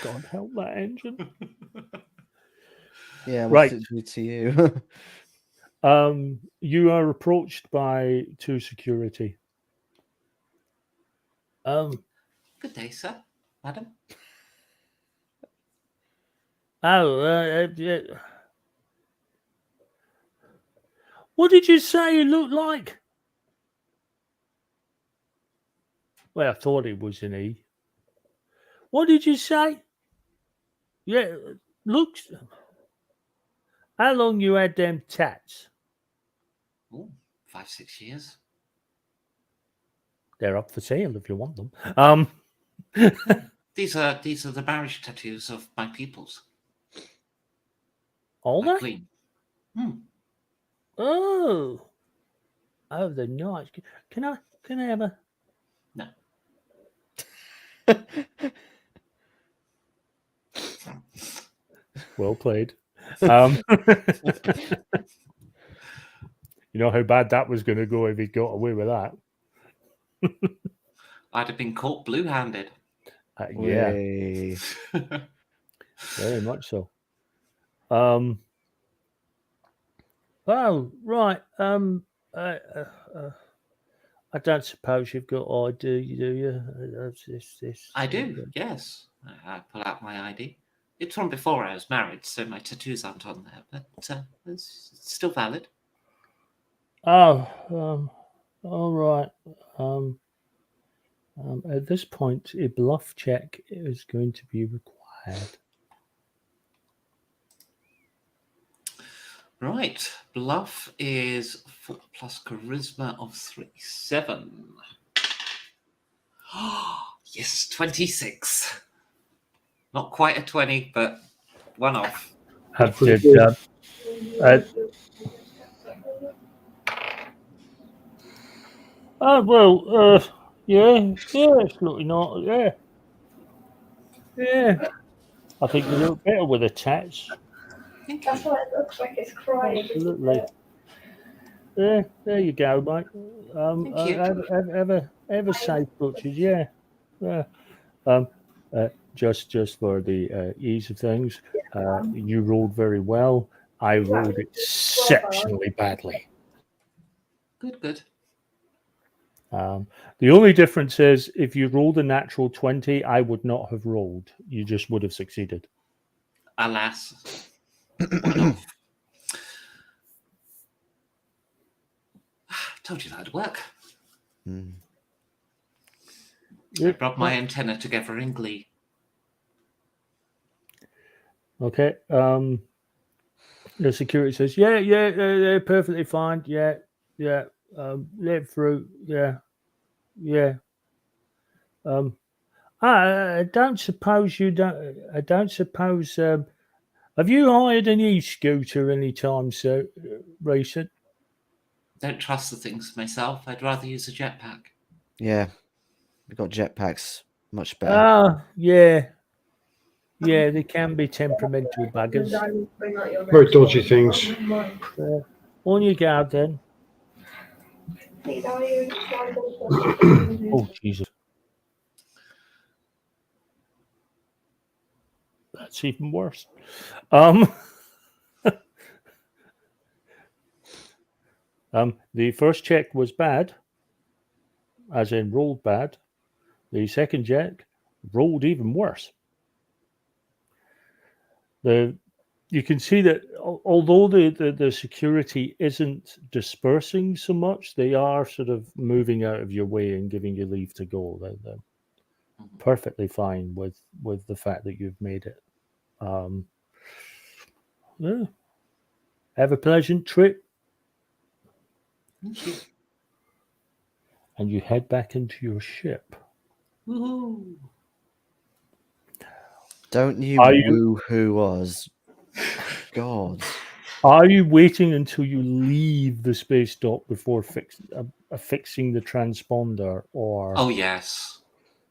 God help that engine. Yeah, Right. what's it do to you? You are approached by 2 security. Good day, sir, madam. Yeah. What did you say he looked like? Well, I thought it was an E. What did you say? Yeah, looks. How long you had them tats? Oh, 5-6 years. They're up for sale if you want them. These are the marriage tattoos of my pupils. All My that? queen. Oh, they're nice. Can I have a? No. Well played. You know how bad that was going to go if he got away with that. I'd have been caught blue-handed. Yeah, Way. very much so. Oh, right. I don't suppose you've got ID, do you? I do, yes. I pull out my ID. It's from before I was married, so my tattoos aren't on there, but it's still valid. Oh, all right. At this point, a bluff check is going to be required. Right. Bluff is 4 plus charisma of 3. 7. Yes, 26. Not quite a 20, but one off. Have Pretty did, good. yeah, it's looking not, yeah. I think you look better with a tats. Thank That's you. what it looks like. It's crying. Absolutely. Yeah, there you go, mate. Thank you. Ever safe butchers, yeah. Just for the ease of things, you rolled very well. I rolled exceptionally badly. Good. The only difference is if you rolled a natural 20, I would not have rolled. You just would have succeeded. Alas. One off. Told you that'd work. Mm. I rubbed my antenna together in glee. Okay. The security says, yeah, perfectly fine. Yeah. Let through. Yeah. I don't suppose you don't. I don't suppose. Have you hired an e-scooter anytime so recent? Don't trust the things myself. I'd rather use a jetpack. Yeah, we got jetpacks. Much better. Ah, yeah. Yeah, they can be temperamental buggers. Very dodgy things. On you go then. Oh, Jesus. That's even worse. The first check was bad, as in rolled bad. The second check rolled even worse. You can see that although the security isn't dispersing so much, they are sort of moving out of your way and giving you leave to go. They're perfectly fine with the fact that you've made it. Yeah. Have a pleasant trip, Thank you. and you head back into your ship. Woohoo. Don't you Are you- woo-hoo us. God. Are you waiting until you leave the space dock before fixing the transponder, or Oh yes.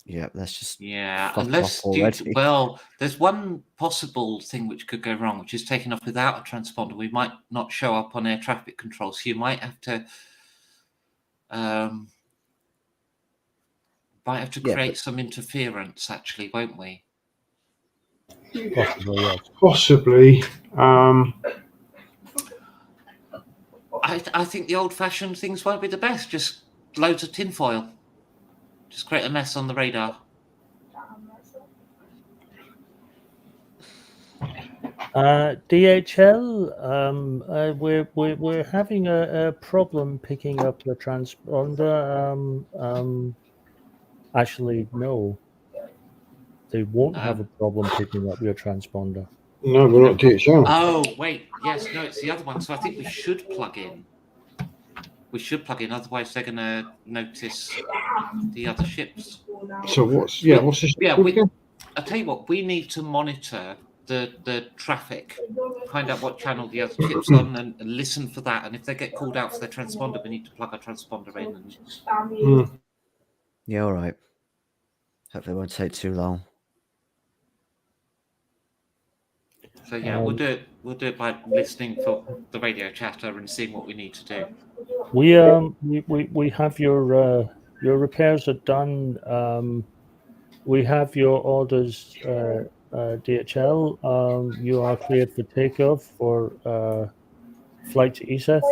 Yeah, let's just Yeah, fuck unless off already. well, there's one possible thing which could go wrong, which is taking off without a transponder. We might not show up on air traffic control, so you might have to Yeah, create some interference, actually, won't we? possibly yes? Possibly. I think the old-fashioned things won't be the best. Just loads of tinfoil. Just create a mess on the radar. DHL, we're having a problem picking up the transponder. Actually, no, they won't have a problem picking up your transponder. No, we're not DHL. Oh, wait. Yes, no, it's the other one. So I think we should plug in. Otherwise they're going to notice the other ships. So what's the Yeah, code again? I'll tell you what, we need to monitor the traffic, find out what channel the other ship's on, and listen for that. And if they get called out for their transponder, we need to plug our transponder in. And... Yeah, all right. Hopefully it won't take too long. So yeah, we'll do it by listening for the radio chatter and seeing what we need to do. We have your repairs are done. We have your orders, DHL. You are cleared for takeoff for flight to ESEF.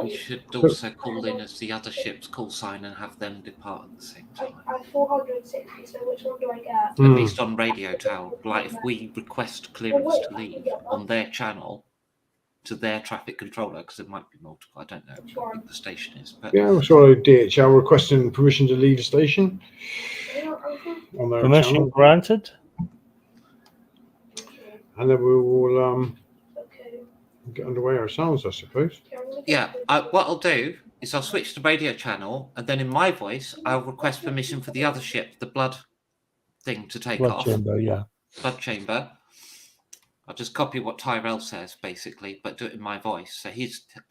We should also call in as the other ship's call sign and have them depart at the same time. I 460, so which one do I get? At least on radio tower, like if we request clearance to leave on their channel to their traffic controller, because it might be multiple, I don't know how big the station is. But Yeah, so DHL requesting permission to leave the station on their Permission channel, granted. and then we will get underway ourselves, I suppose. yeah, what I'll do is I'll switch to radio channel, and then in my voice, I'll request permission for the other ship, the blood thing, to take Blood off. chamber, yeah. Blood chamber. I'll just copy what Tyrrell says, basically, but do it in my voice. So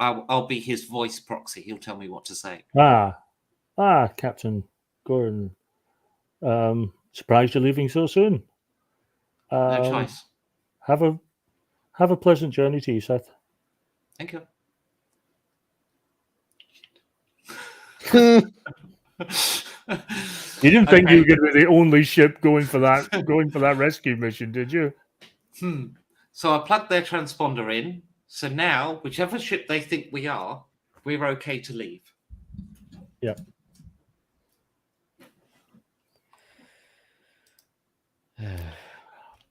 I'll be his voice proxy. He'll tell me what to say. Captain Gordon. Surprised you're leaving so soon. No choice. Have a pleasant journey to you, Seth. Thank you. You didn't think you were going to be the only ship going for that rescue mission, did you? So I plugged their transponder in. So now, whichever ship they think we are, we're okay to leave. Yeah.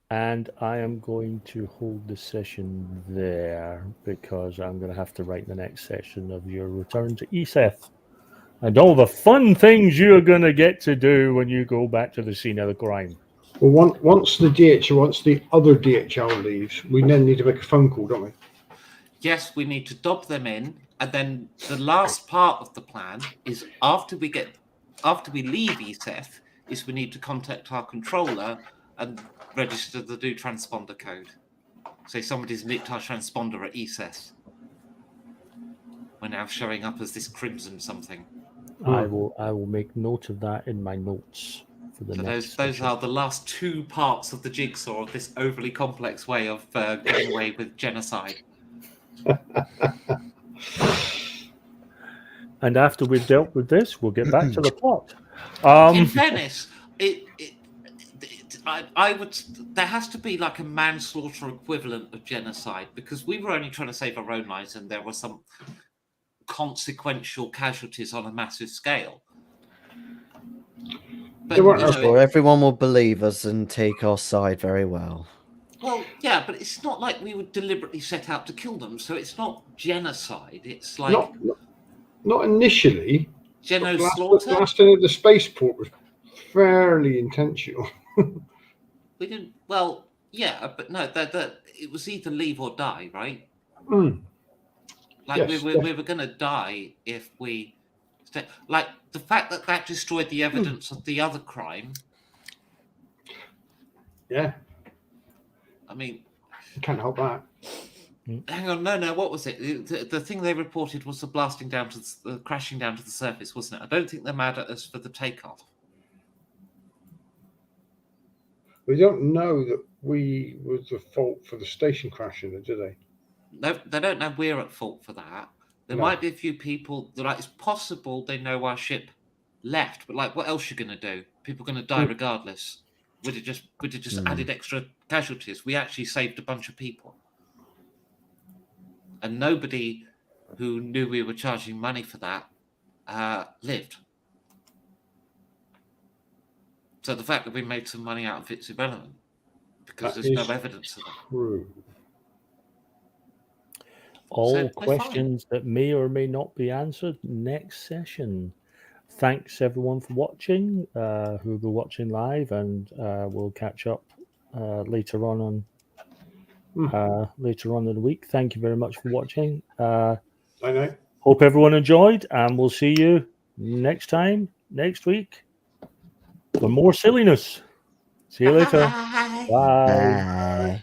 And I am going to hold the session there because I'm going to have to write the next session of your return to ESEF and all the fun things you're going to get to do when you go back to the scene of the crime. Well, once the other DHL leaves, we then need to make a phone call, don't we? Yes, we need to dob them in, and then the last part of the plan is after we leave ESEF, is we need to contact our controller and register the new transponder code. Say somebody's nicked our transponder at ESEF. We're now showing up as this crimson something. I will make note of that in my notes for the next. Those are the last two parts of the jigsaw of this overly complex way of getting away with genocide. And after we've dealt with this, we'll get back to the plot. In fairness, I would. There has to be like a manslaughter equivalent of genocide, because we were only trying to save our own lives, and there were some consequential casualties on a massive scale. But everyone will believe us and take our side very well. Well, yeah, but it's not like we would deliberately set out to kill them, so it's not genocide. It's like not initially. Slaughter. Blasting at the spaceport was fairly intentional. We didn't. Well, yeah, but no, it was either leave or die, right? Mm. Like Yes, we were going to die if we. Like the fact that destroyed the evidence of the other crime. Yeah, I mean, you can't help that. hang on, no, what was it? The thing they reported was the blasting down to the crashing down to the surface, wasn't it? I don't think they're mad at us for the takeoff. We don't know that we was the fault for the station crashing, do they? No, they don't know we're at fault for that. There No. might be a few people that, like, it's possible they know our ship left, but like, what else are you going to do? People are going to die regardless. We'd have just added extra casualties. We actually saved a bunch of people, and nobody who knew we were charging money for that lived. So the fact that we made some money out of it's irrelevant because That there's no is evidence of that. True. All So we're questions that may or may not be answered next session. Thanks everyone for watching, who will be watching live, and we'll catch up later on later on in the week. Thank you very much for watching. I know. Hope everyone enjoyed, and we'll see you next time, next week, for more silliness. See you later. Bye. Bye. Bye.